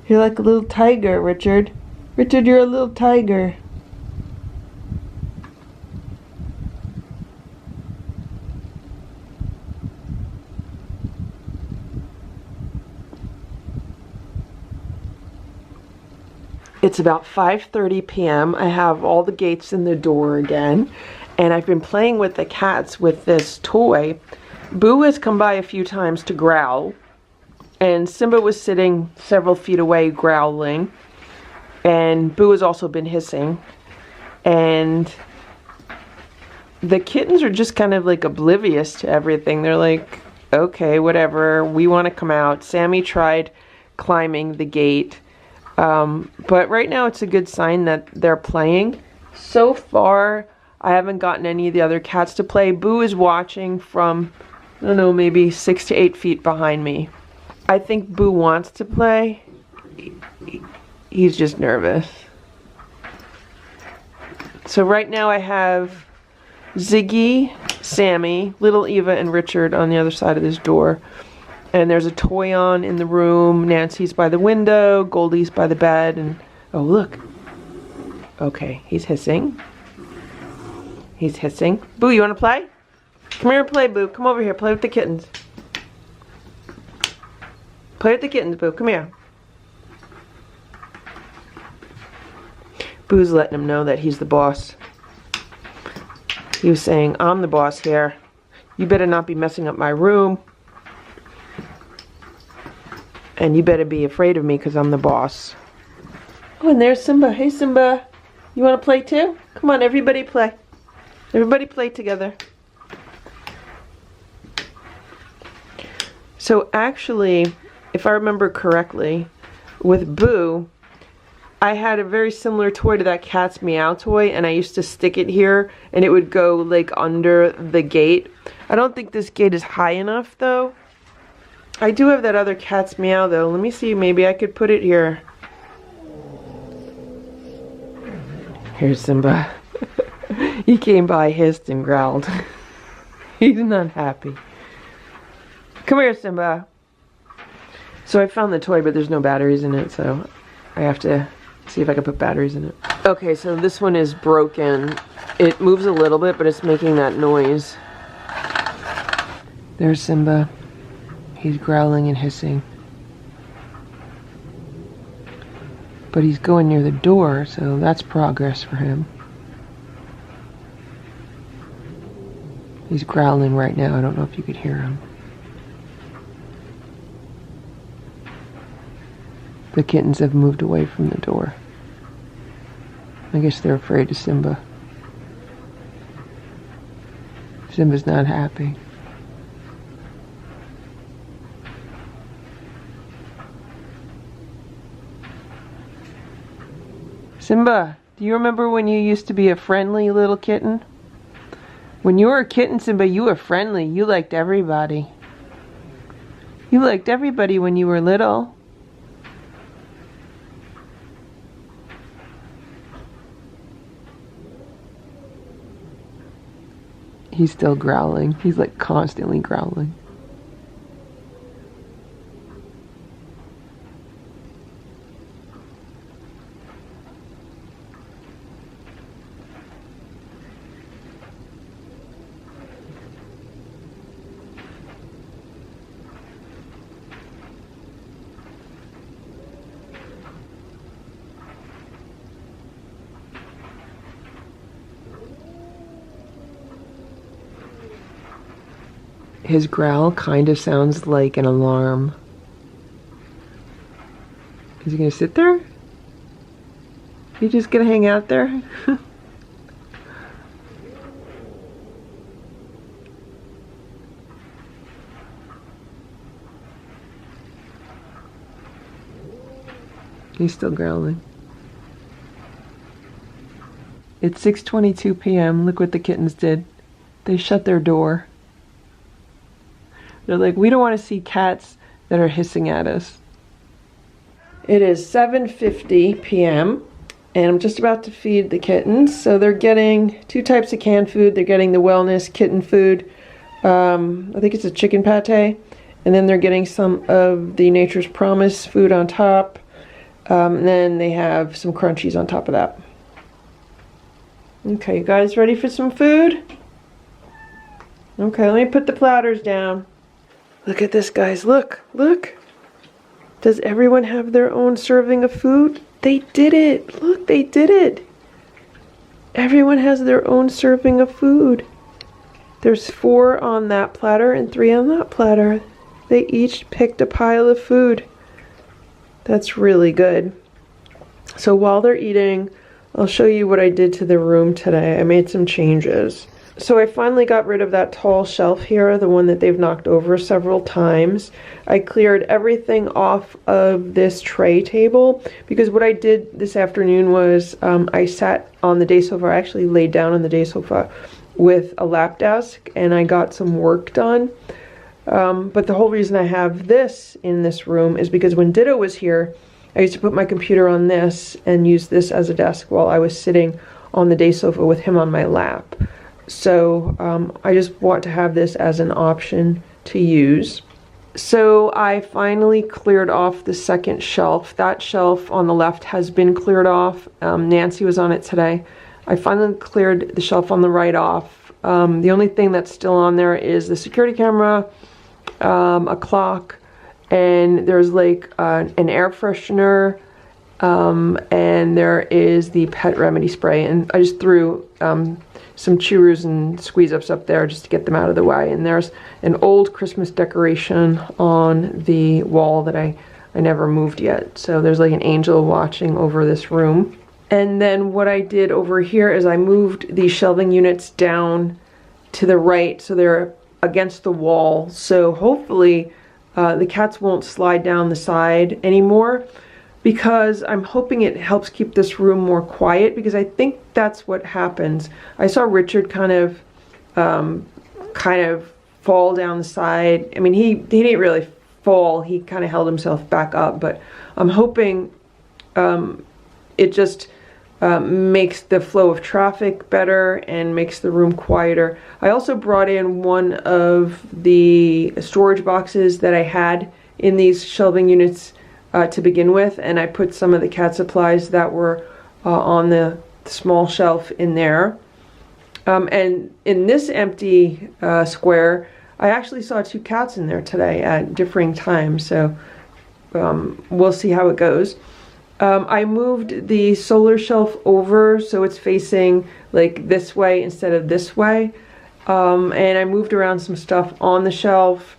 You're like a little tiger, Richard. Richard, you're a little tiger. It's about 5:30 p.m. I have all the gates in the door again, and I've been playing with the cats with this toy. Boo has come by a few times to growl, and Simba was sitting several feet away growling, and Boo has also been hissing, and the kittens are just kind of like oblivious to everything. They're like, okay, whatever, we want to come out. Sammy tried climbing the gate, but right now it's a good sign that they're playing. So far, I haven't gotten any of the other cats to play. Boo is watching from, I don't know, maybe 6 to 8 feet behind me. I think Boo wants to play. He's just nervous. So right now I have Ziggy, Sammy, Little Eva, and Richard on the other side of this door. And there's a toy on in the room. Nancy's by the window. Goldie's by the bed. And oh, look. Okay, he's hissing. He's hissing. Boo, you want to play? Come here and play, Boo. Come over here. Play with the kittens. Play with the kittens, Boo. Come here. Boo's letting him know that he's the boss. He was saying, I'm the boss here. You better not be messing up my room. And you better be afraid of me because I'm the boss. Oh, and there's Simba. Hey, Simba. You want to play too? Come on, everybody play. Everybody play together. So actually, if I remember correctly, with Boo, I had a very similar toy to that Cat's Meow toy, and I used to stick it here, and it would go like under the gate. I don't think this gate is high enough though. I do have that other Cat's Meow though. Let me see, maybe I could put it here. Here's Simba. He came by, hissed, and growled. He's not happy. Come here, Simba. So I found the toy, but there's no batteries in it, so I have to see if I can put batteries in it. Okay, so this one is broken. It moves a little bit, but it's making that noise. There's Simba. He's growling and hissing. But he's going near the door, so that's progress for him. He's growling right now. I don't know if you could hear him. The kittens have moved away from the door. I guess they're afraid of Simba. Simba's not happy. Simba, do you remember when you used to be a friendly little kitten? When you were a kitten, Simba, you were friendly. You liked everybody. You liked everybody when you were little. He's still growling. He's like constantly growling. His growl kind of sounds like an alarm. Is he gonna sit there? You just gonna hang out there? He's still growling. It's 6:22 p.m. Look what the kittens did. They shut their door. They're like, we don't want to see cats that are hissing at us. It is 7:50 p.m. and I'm just about to feed the kittens. So they're getting 2 types of canned food. They're getting the wellness kitten food. I think it's a chicken pate. And then they're getting some of the Nature's Promise food on top. And then they have some crunchies on top of that. Okay, you guys ready for some food? Okay, let me put the platters down. Look at this, guys. Look, look. Does everyone have their own serving of food? They did it. Look, they did it. Everyone has their own serving of food. There's 4 on that platter and 3 on that platter. They each picked a pile of food. That's really good. So while they're eating, I'll show you what I did to the room today. I made some changes. So I finally got rid of that tall shelf here, the one that they've knocked over several times. I cleared everything off of this tray table because what I did this afternoon was I sat on the day sofa. I actually laid down on the day sofa with a lap desk and I got some work done. But the whole reason I have this in this room is because when Ditto was here, I used to put my computer on this and use this as a desk while I was sitting on the day sofa with him on my lap. So I just want to have this as an option to use. So I finally cleared off the second shelf. That shelf on the left has been cleared off. Nancy was on it today. I finally cleared the shelf on the right off. The only thing that's still on there is the security camera, a clock, and there's like an air freshener, and there is the pet remedy spray. And I just threw some chew-roos and squeeze-ups up there just to get them out of the way. And there's an old Christmas decoration on the wall that I never moved yet. So there's like an angel watching over this room. And then what I did over here is I moved the shelving units down to the right so they're against the wall. So hopefully the cats won't slide down the side anymore, because I'm hoping it helps keep this room more quiet, because I think that's what happens. I saw Richard kind of fall down the side. I mean, he didn't really fall. He kind of held himself back up, but I'm hoping it just makes the flow of traffic better and makes the room quieter. I also brought in one of the storage boxes that I had in these shelving units to begin with, and I put some of the cat supplies that were on the small shelf in there. And in this empty square, I actually saw 2 cats in there today at differing times, so we'll see how it goes. I moved the solar shelf over so it's facing like this way instead of this way, and I moved around some stuff on the shelf,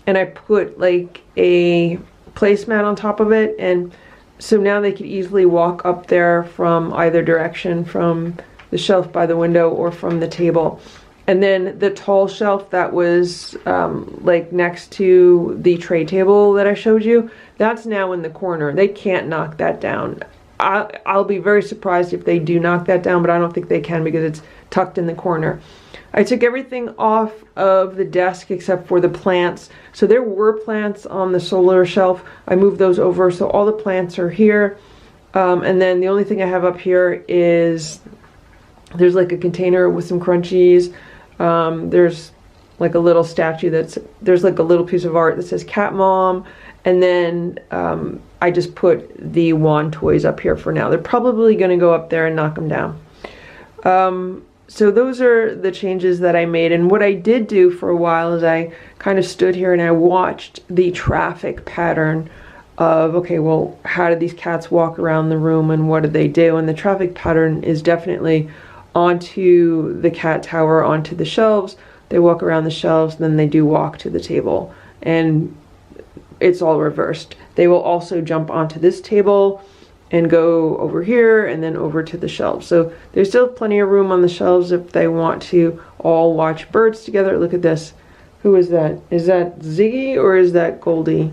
and I put like a placemat on top of it, and so now they could easily walk up there from either direction, from the shelf by the window or from the table. And then the tall shelf that was like next to the tray table that I showed you, that's now in the corner. They can't knock that down. I'll be very surprised if they do knock that down, but I don't think they can because it's tucked in the corner. I took everything off of the desk except for the plants. So there were plants on the solar shelf. I moved those over, so all the plants are here. And then the only thing I have up here is there's like a container with some crunchies. There's like a little statue there's like a little piece of art that says Cat Mom. And then I just put the wand toys up here for now. They're probably going to go up there and knock them down. So those are the changes that I made. And what I did do for a while is I kind of stood here and I watched the traffic pattern of, okay, well, how did these cats walk around the room and what did they do? And the traffic pattern is definitely onto the cat tower, onto the shelves. They walk around the shelves, then they do walk to the table. And it's all reversed. They will also jump onto this table and go over here and then over to the shelves. So there's still plenty of room on the shelves if they want to all watch birds together. Look at this. Who is that? Is that Ziggy or is that Goldie?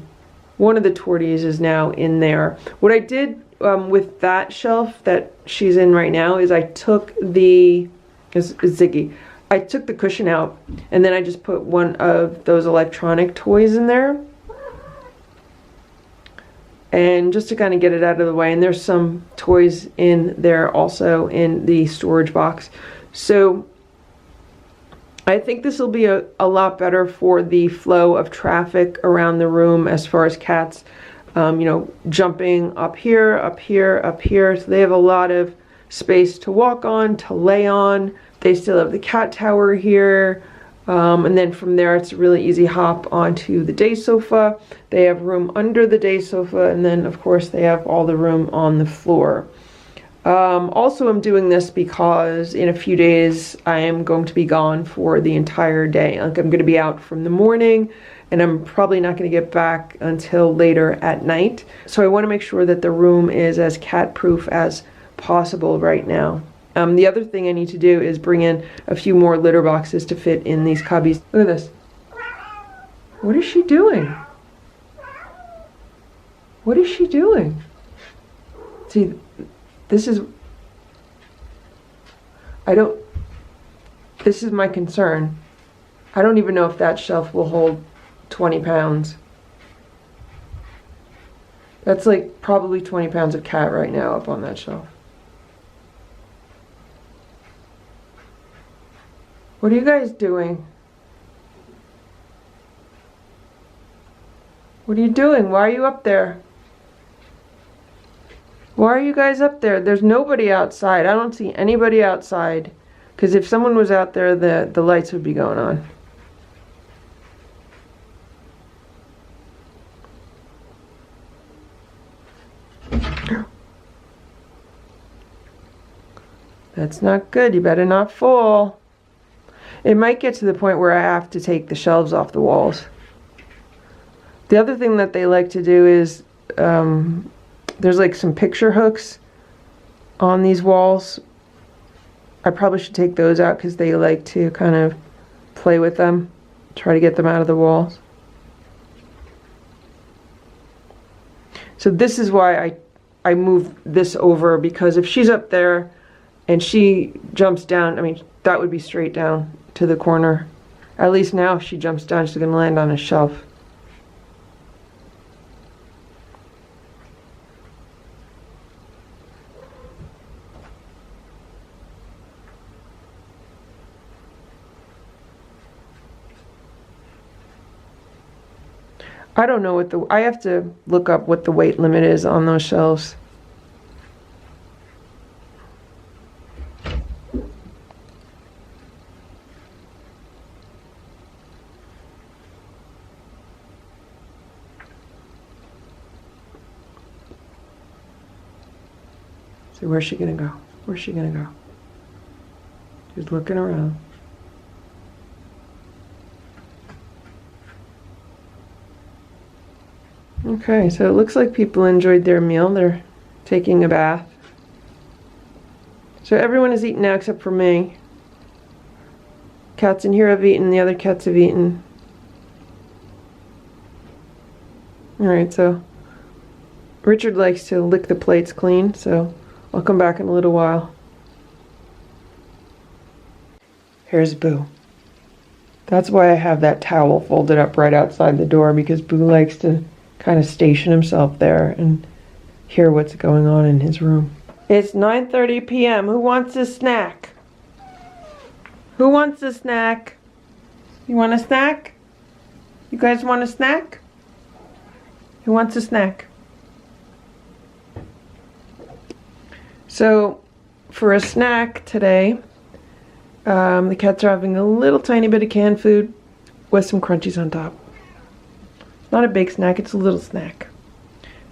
One of the torties is now in there. What I did with that shelf that she's in right now is I took the Ziggy. I took the cushion out and then I just put one of those electronic toys in there. And just to kind of get it out of the way, and there's some toys in there also in the storage box. So I think this will be a lot better for the flow of traffic around the room as far as cats, you know, jumping up here, up here, up here. So they have a lot of space to walk on, to lay on. They still have the cat tower here. And then from there it's a really easy hop onto the day sofa. They have room under the day sofa, and then of course they have all the room on the floor. Also I'm doing this because in a few days I am going to be gone for the entire day. Like I'm going to be out from the morning and I'm probably not going to get back until later at night. So I want to make sure that the room is as cat proof as possible right now. The other thing I need to do is bring in a few more litter boxes to fit in these cubbies. Look at this. What is she doing? What is she doing? See, this is my concern. I don't even know if that shelf will hold 20 pounds. That's like probably 20 pounds of cat right now up on that shelf. What are you guys doing? What are you doing? Why are you up there? Why are you guys up there? There's nobody outside. I don't see anybody outside. Because if someone was out there, the lights would be going on. That's not good. You better not fall. It might get to the point where I have to take the shelves off the walls. The other thing that they like to do is there's like some picture hooks on these walls. I probably should take those out because they like to kind of play with them, try to get them out of the walls. So this is why I moved this over, because if she's up there and she jumps down, I mean, that would be straight down to the corner. At least now if she jumps down, she's going to land on a shelf. I don't know what I have to look up what the weight limit is on those shelves. So where's she gonna go? Where's she gonna go? She's looking around. Okay, so it looks like people enjoyed their meal. They're taking a bath. So everyone has eaten now except for me. Cats in here have eaten, the other cats have eaten. Alright, so Richard likes to lick the plates clean, so I'll come back in a little while. Here's Boo. That's why I have that towel folded up right outside the door, because Boo likes to kind of station himself there and hear what's going on in his room. It's 9:30 p.m. Who wants a snack? Who wants a snack? You want a snack? You guys want a snack? Who wants a snack? So, for a snack today, the cats are having a little tiny bit of canned food with some crunchies on top. It's not a big snack, it's a little snack.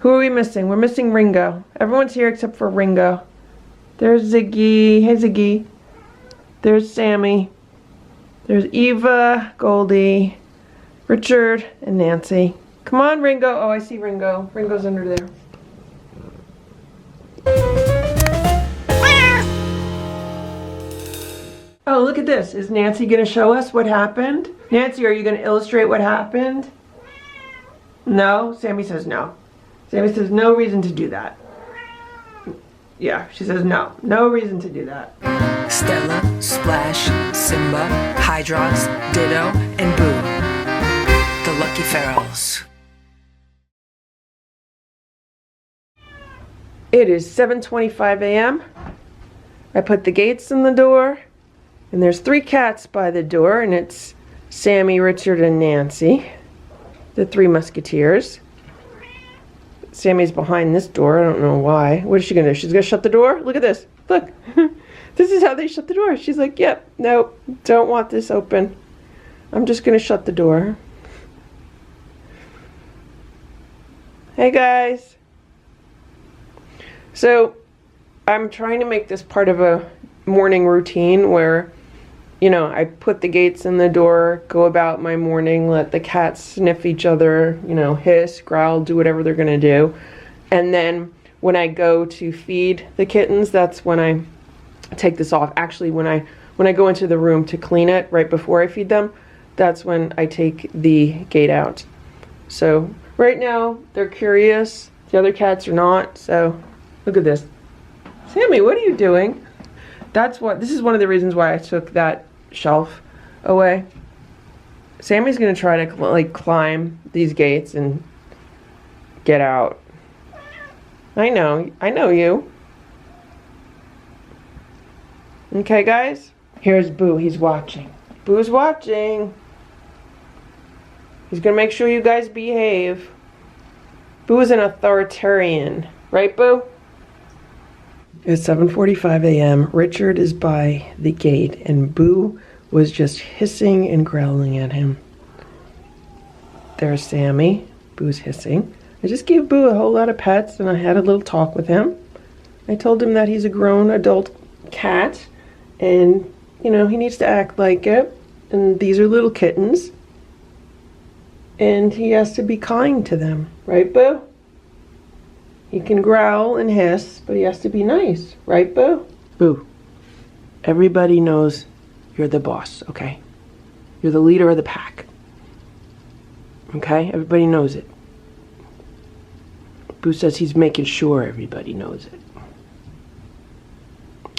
Who are we missing? We're missing Ringo. Everyone's here except for Ringo. There's Ziggy. Hey, Ziggy. There's Sammy. There's Eva, Goldie, Richard, and Nancy. Come on, Ringo. Oh, I see Ringo. Ringo's under there. Oh, look at this. Is Nancy going to show us what happened? Nancy, are you going to illustrate what happened? No? Sammy says no. Sammy says no reason to do that. Yeah, she says no. No reason to do that. Stella, Splash, Simba, Hydrox, Ditto, and Boo. The Lucky Ferals. It is 7:25 a.m. I put the gates in the door, and there's 3 cats by the door, and it's Sammy, Richard, and Nancy, the 3 musketeers. Sammy's behind this door. I don't know why. What is she gonna do? She's gonna shut the door? Look at this. Look. This is how they shut the door. She's like, yep, nope, don't want this open. I'm just gonna shut the door. Hey guys. So I'm trying to make this part of a morning routine where, you know, I put the gates in the door, go about my morning, let the cats sniff each other, you know, hiss, growl, do whatever they're gonna do. And then when I go to feed the kittens, that's when I take this off. Actually, when I go into the room to clean it right before I feed them, that's when I take the gate out. So right now they're curious. The other cats are not. So look at this. Sammy, what are you doing? This is one of the reasons why I took that shelf away. Sammy's gonna try to like climb these gates and get out. I know you. Okay, guys? Here's Boo. He's watching. Boo's watching. He's gonna make sure you guys behave. Boo is an authoritarian. Right, Boo? It's 7:45 a.m. Richard is by the gate, and Boo was just hissing and growling at him. There's Sammy. Boo's hissing. I just gave Boo a whole lot of pets, and I had a little talk with him. I told him that he's a grown adult cat, and, you know, he needs to act like it. And these are little kittens. And he has to be kind to them. Right, Boo? He can growl and hiss, but he has to be nice. Right, Boo? Boo, everybody knows you're the boss, okay? You're the leader of the pack. Okay? Everybody knows it. Boo says he's making sure everybody knows it.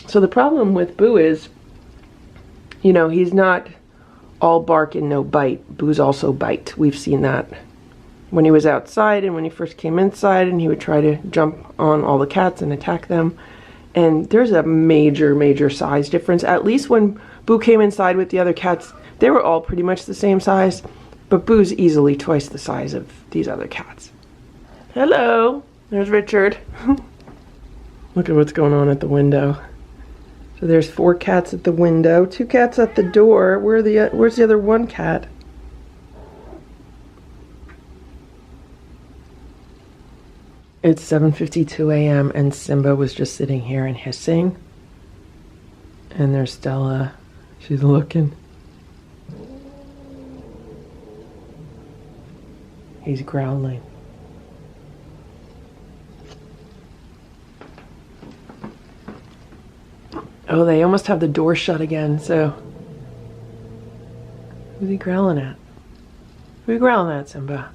So the problem with Boo is, you know, he's not all bark and no bite. Boo's also bite. We've seen that when he was outside and when he first came inside, and he would try to jump on all the cats and attack them. And there's a major size difference. At least when Boo came inside with the other cats, they were all pretty much the same size. But Boo's easily twice the size of these other cats. Hello, there's Richard. Look at what's going on at the window. So there's 4 cats at the window, 2 cats at the door. Where's the other 1 cat? It's 7:52 a.m. and Simba was just sitting here and hissing. And there's Stella. She's looking. He's growling. Oh, they almost have the door shut again, so. Who's he growling at? Who are you growling at, Simba?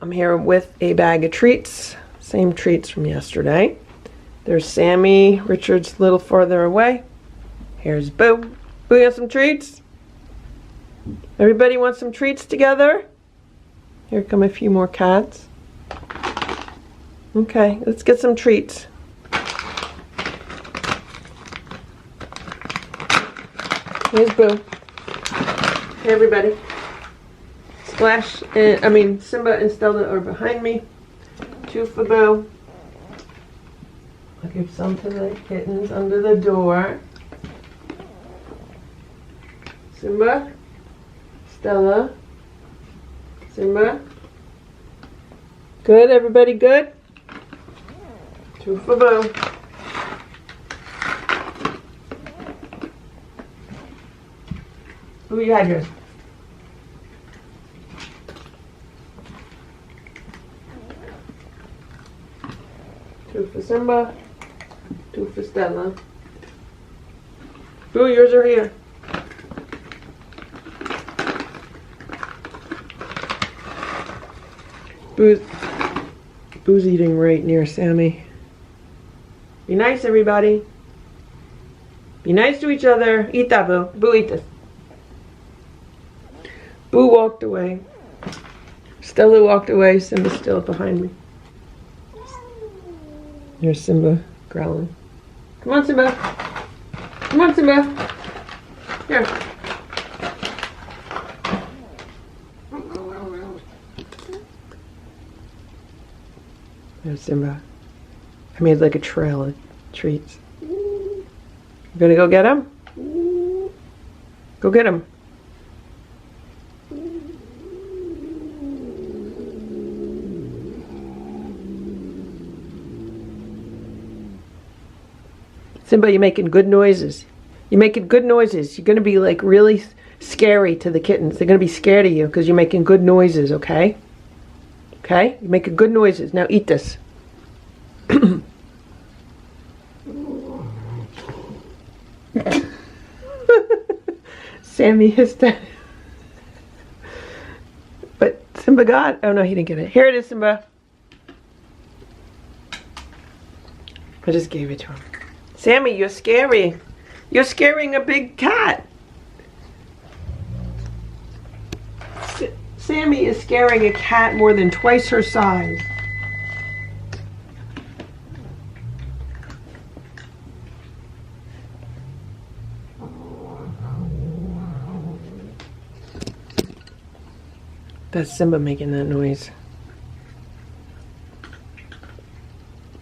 I'm here with a bag of treats. Same treats from yesterday. There's Sammy. Richard's a little farther away. Here's Boo. Boo, you want some treats? Everybody wants some treats together? Here come a few more cats. Okay, let's get some treats. Here's Boo. Hey, everybody. Simba and Stella are behind me. 2 for Boo. I'll give some to the kittens under the door. Simba. Stella. Simba. Good, everybody good? 2 for Boo. Who you had yours? Two for Simba, 2 for Stella. Boo, yours are here. Boo's eating right near Sammy. Be nice, everybody. Be nice to each other. Eat that, Boo. Boo, eat this. Boo walked away. Stella walked away. Simba's still behind me. Here's Simba growling. Come on, Simba. Come on, Simba. Here. There's Simba. I made like a trail of treats. You gonna go get him? Go get him. Simba, you're making good noises. You're making good noises. You're going to be like really scary to the kittens. They're going to be scared of you because you're making good noises, okay? Okay? You're making good noises. Now eat this. Sammy hissed at it. But Simba got it. Oh no, he didn't get it. Here it is, Simba. I just gave it to him. Sammy, you're scary. You're scaring a big cat. Sammy is scaring a cat more than twice her size. That's Simba making that noise.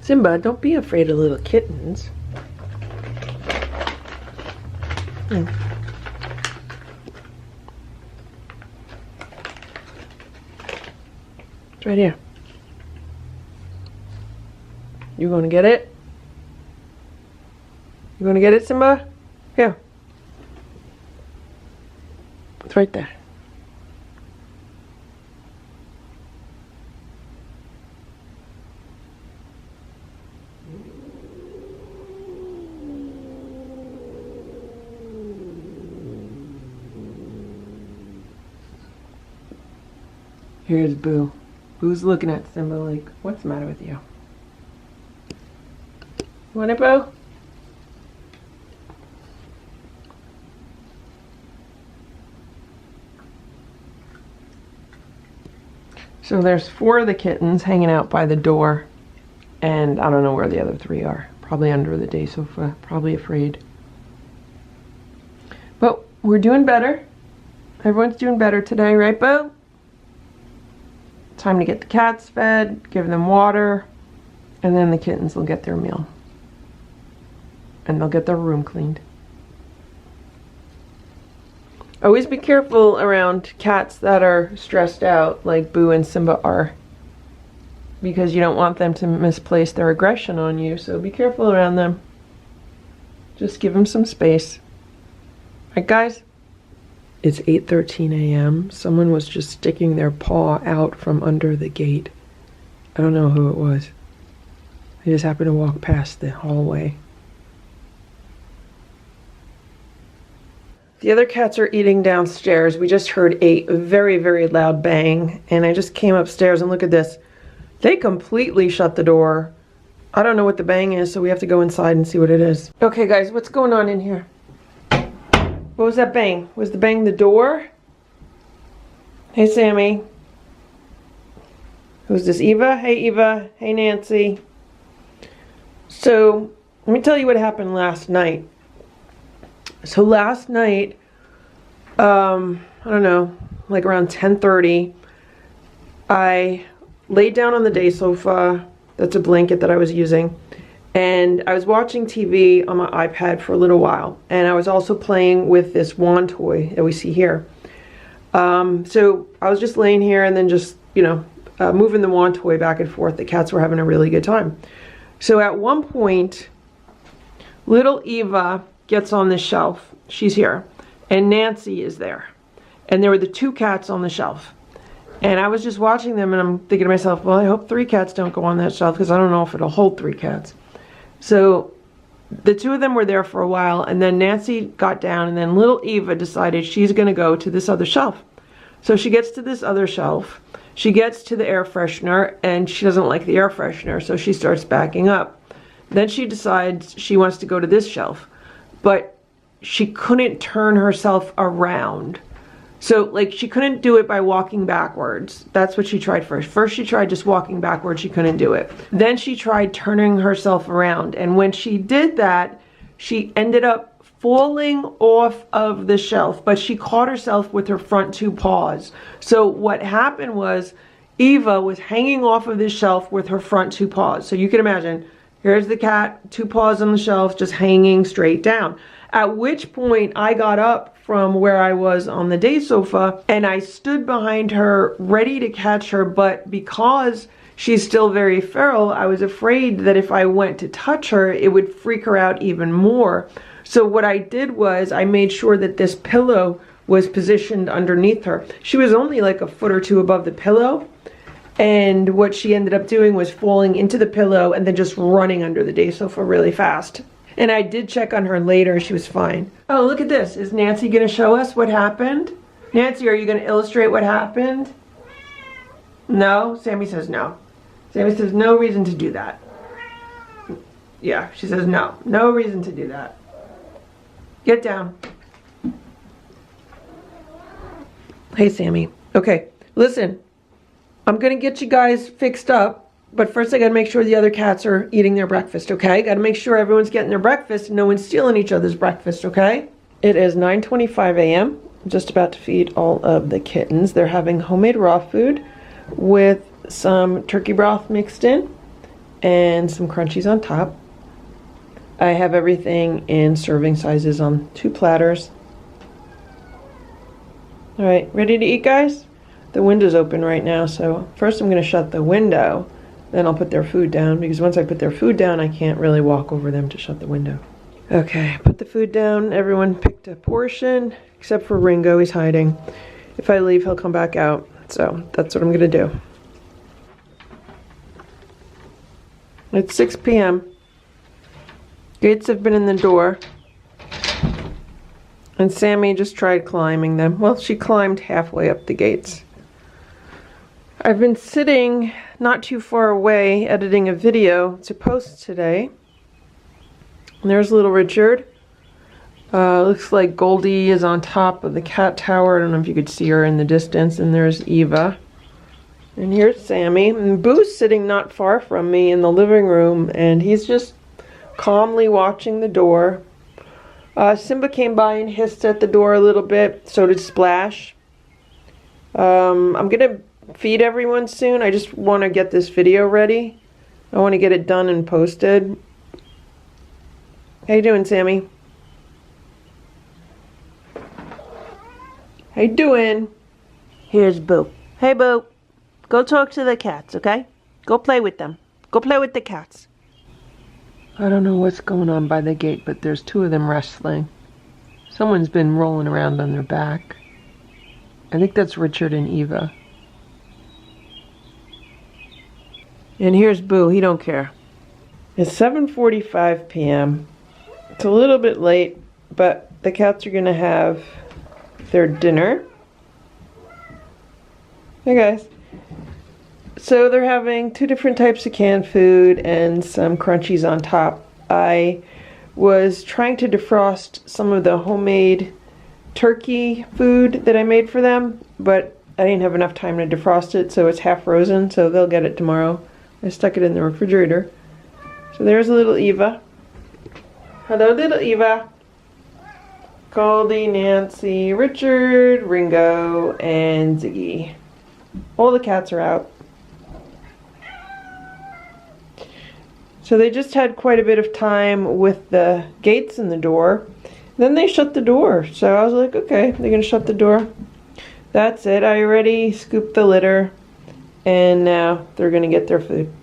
Simba, don't be afraid of little kittens. It's right here. You gonna get it? You gonna get it, Simba? Here. It's right there. Here's Boo. Boo's looking at Simba like, what's the matter with you? You want it, Boo? So there's 4 of the kittens hanging out by the door, and I don't know where the other 3 are. Probably under the day sofa, probably afraid. But we're doing better. Everyone's doing better today, right, Bo? Time to get the cats fed, give them water, and then the kittens will get their meal. And they'll get their room cleaned. Always be careful around cats that are stressed out, like Boo and Simba are, because you don't want them to misplace their aggression on you, so be careful around them. Just give them some space. Right, guys? It's 8:13 a.m. Someone was just sticking their paw out from under the gate. I don't know who it was. I just happened to walk past the hallway. The other cats are eating downstairs. We just heard a very, very loud bang, and I just came upstairs and look at this. They completely shut the door. I don't know what the bang is, so we have to go inside and see what it is. Okay, guys, what's going on in here? What was that bang? Was the bang the door? Hey, Sammy. Who's this, Eva? Hey, Eva. Hey, Nancy. So, let me tell you what happened last night. So last night, I don't know, like around 10:30, I laid down on the day sofa. That's a blanket that I was using. And I was watching TV on my iPad for a little while. And I was also playing with this wand toy that we see here. So I was just laying here and then just, moving the wand toy back and forth. The cats were having a really good time. So at one point, little Eva gets on the shelf. She's here. And Nancy is there. And there were the two cats on the shelf. And I was just watching them and I'm thinking to myself, well, I hope 3 cats don't go on that shelf because I don't know if it'll hold 3 cats. So the 2 of them were there for a while, and then Nancy got down, and then little Eva decided she's going to go to this other shelf. So she gets to this other shelf. She gets to the air freshener, and she doesn't like the air freshener, so she starts backing up. Then she decides she wants to go to this shelf, but she couldn't turn herself around. So, like, she couldn't do it by walking backwards. That's what she tried first. First, she tried just walking backwards. She couldn't do it. Then she tried turning herself around. And when she did that, she ended up falling off of the shelf. But she caught herself with her front 2 paws. So what happened was Eva was hanging off of this shelf with her front 2 paws. So you can imagine, here's the cat, 2 paws on the shelf, just hanging straight down. At which point I got up from where I was on the day sofa and I stood behind her ready to catch her, but because she's still very feral, I was afraid that if I went to touch her, it would freak her out even more. So what I did was I made sure that this pillow was positioned underneath her. She was only like a foot or 2 above the pillow. And what she ended up doing was falling into the pillow and then just running under the day sofa really fast. And I did check on her later. She was fine. Oh, look at this. Is Nancy going to show us what happened? Nancy, are you going to illustrate what happened? No? Sammy says no. Sammy says no reason to do that. Yeah, she says no. No reason to do that. Get down. Hey, Sammy. Okay, listen. I'm going to get you guys fixed up. But first I gotta make sure the other cats are eating their breakfast, okay? Gotta make sure everyone's getting their breakfast and no one's stealing each other's breakfast, okay? It is 9:25 a.m. I'm just about to feed all of the kittens. They're having homemade raw food with some turkey broth mixed in and some crunchies on top. I have everything in serving sizes on 2 platters. All right, ready to eat, guys? The window's open right now, so first I'm gonna shut the window. Then I'll put their food down, because once I put their food down, I can't really walk over them to shut the window. Okay, put the food down. Everyone picked a portion, except for Ringo. He's hiding. If I leave, he'll come back out. So that's what I'm gonna do. It's 6 p.m. Gates have been in the door. And Sammy just tried climbing them. Well, she climbed halfway up the gates. I've been sitting not too far away editing a video to post today. And there's little Richard. Looks like Goldie is on top of the cat tower. I don't know if you could see her in the distance. And there's Eva. And here's Sammy. And Boo's sitting not far from me in the living room. And he's just calmly watching the door. Simba came by and hissed at the door a little bit. So did Splash. I'm gonna feed everyone soon. I just want to get this video ready. I want to get it done and posted. How you doing, Sammy? How you doing? Here's Boo. Hey, Boo. Go talk to the cats, okay? Go play with them. Go play with the cats. I don't know what's going on by the gate, but there's two of them wrestling. Someone's been rolling around on their back. I think that's Richard and Eva. And here's Boo. He don't care. It's 7:45 p.m. It's a little bit late, but the cats are gonna have their dinner. Hey guys. So they're having two different types of canned food and some crunchies on top. I was trying to defrost some of the homemade turkey food that I made for them, but I didn't have enough time to defrost it, so it's half frozen, so they'll get it tomorrow. I stuck it in the refrigerator. So there's little Eva. Hello, little Eva. Goldie, Nancy, Richard, Ringo, and Ziggy. All the cats are out. So they just had quite a bit of time with the gates and the door. Then they shut the door. So I was like, okay, they're gonna shut the door. That's it. I already scooped the litter. And now they're gonna get their food.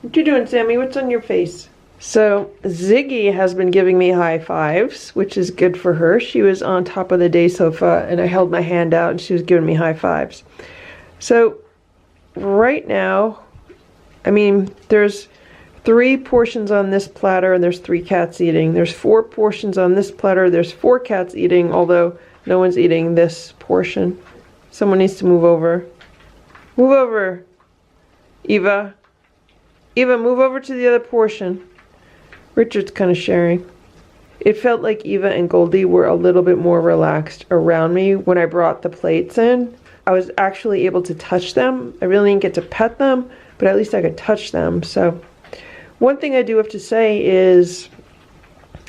What you doing, Sammy? What's on your face? So Ziggy has been giving me high fives, which is good for her. She was on top of the day sofa and I held my hand out and she was giving me high fives. So right now, I mean, there's 3 portions on this platter and there's 3 cats eating. There's 4 portions on this platter, there's 4 cats eating, although no one's eating this portion. Someone needs to move over. Move over, Eva. Eva, move over to the other portion. Richard's kind of sharing. It felt like Eva and Goldie were a little bit more relaxed around me when I brought the plates in. I was actually able to touch them. I really didn't get to pet them, but at least I could touch them. So one thing I do have to say is,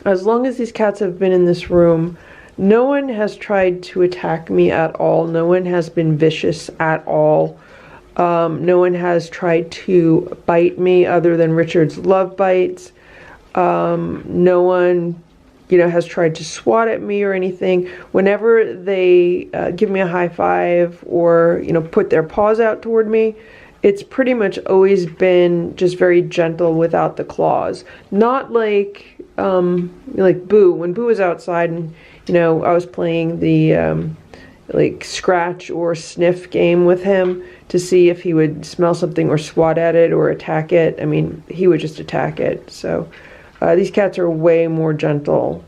as long as these cats have been in this room, no one has tried to attack me at all. No one has been vicious at all. No one has tried to bite me other than Richard's love bites. No one, has tried to swat at me or anything. Whenever they give me a high five or, put their paws out toward me, it's pretty much always been just very gentle without the claws. Not like Boo. When Boo was outside and, I was playing the scratch or sniff game with him to see if he would smell something or swat at it or attack it. I mean, he would just attack it. So these cats are way more gentle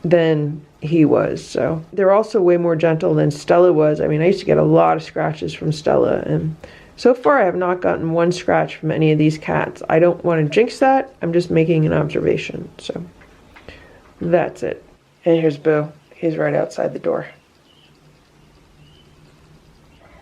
than he was. So they're also way more gentle than Stella was. I mean, I used to get a lot of scratches from Stella, and so far I have not gotten one scratch from any of these cats. I don't want to jinx that. I'm just making an observation. So that's it. And here's Boo. He's right outside the door.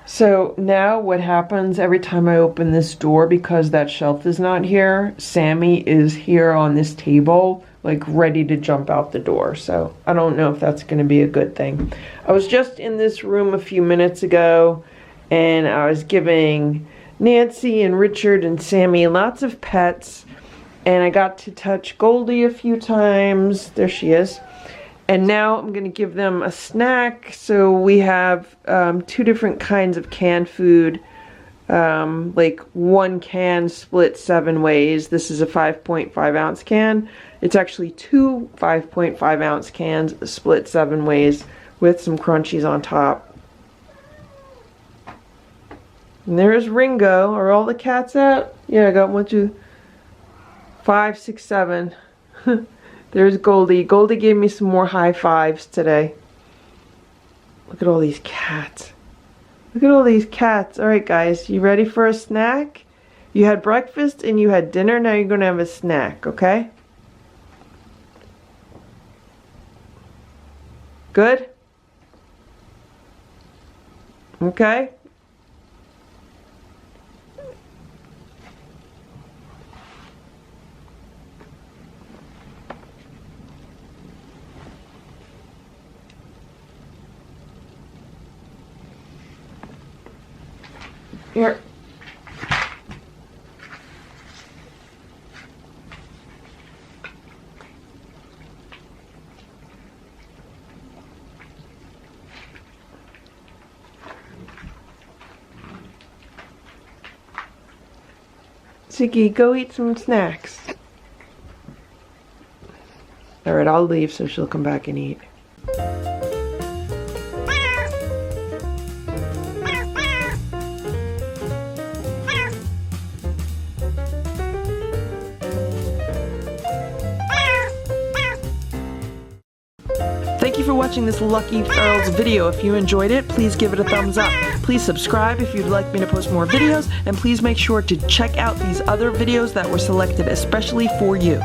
So now what happens every time I open this door, because that shelf is not here, Sammy is here on this table, like ready to jump out the door. So I don't know if that's going to be a good thing. I was just in this room a few minutes ago and I was giving Nancy and Richard and Sammy lots of pets, and I got to touch Goldie a few times. There she is. And now I'm going to give them a snack. So we have 2 different kinds of canned food. Like one can split 7 ways. This is a 5.5 ounce can. It's actually 2 5.5 ounce cans split 7 ways with some crunchies on top. And there's Ringo. Are all the cats out? Yeah, I got 1, 2, 5, 6, 7. There's Goldie. Goldie gave me some more high fives today. Look at all these cats. Look at all these cats. Alright guys, you ready for a snack? You had breakfast and you had dinner, now you're going to have a snack, okay? Good? Okay? Here. Ziggy, go eat some snacks. Alright, I'll leave so she'll come back and eat. Thank you for watching this Lucky Ferals video. If you enjoyed it, please give it a thumbs up. Please subscribe if you'd like me to post more videos, and please make sure to check out these other videos that were selected especially for you.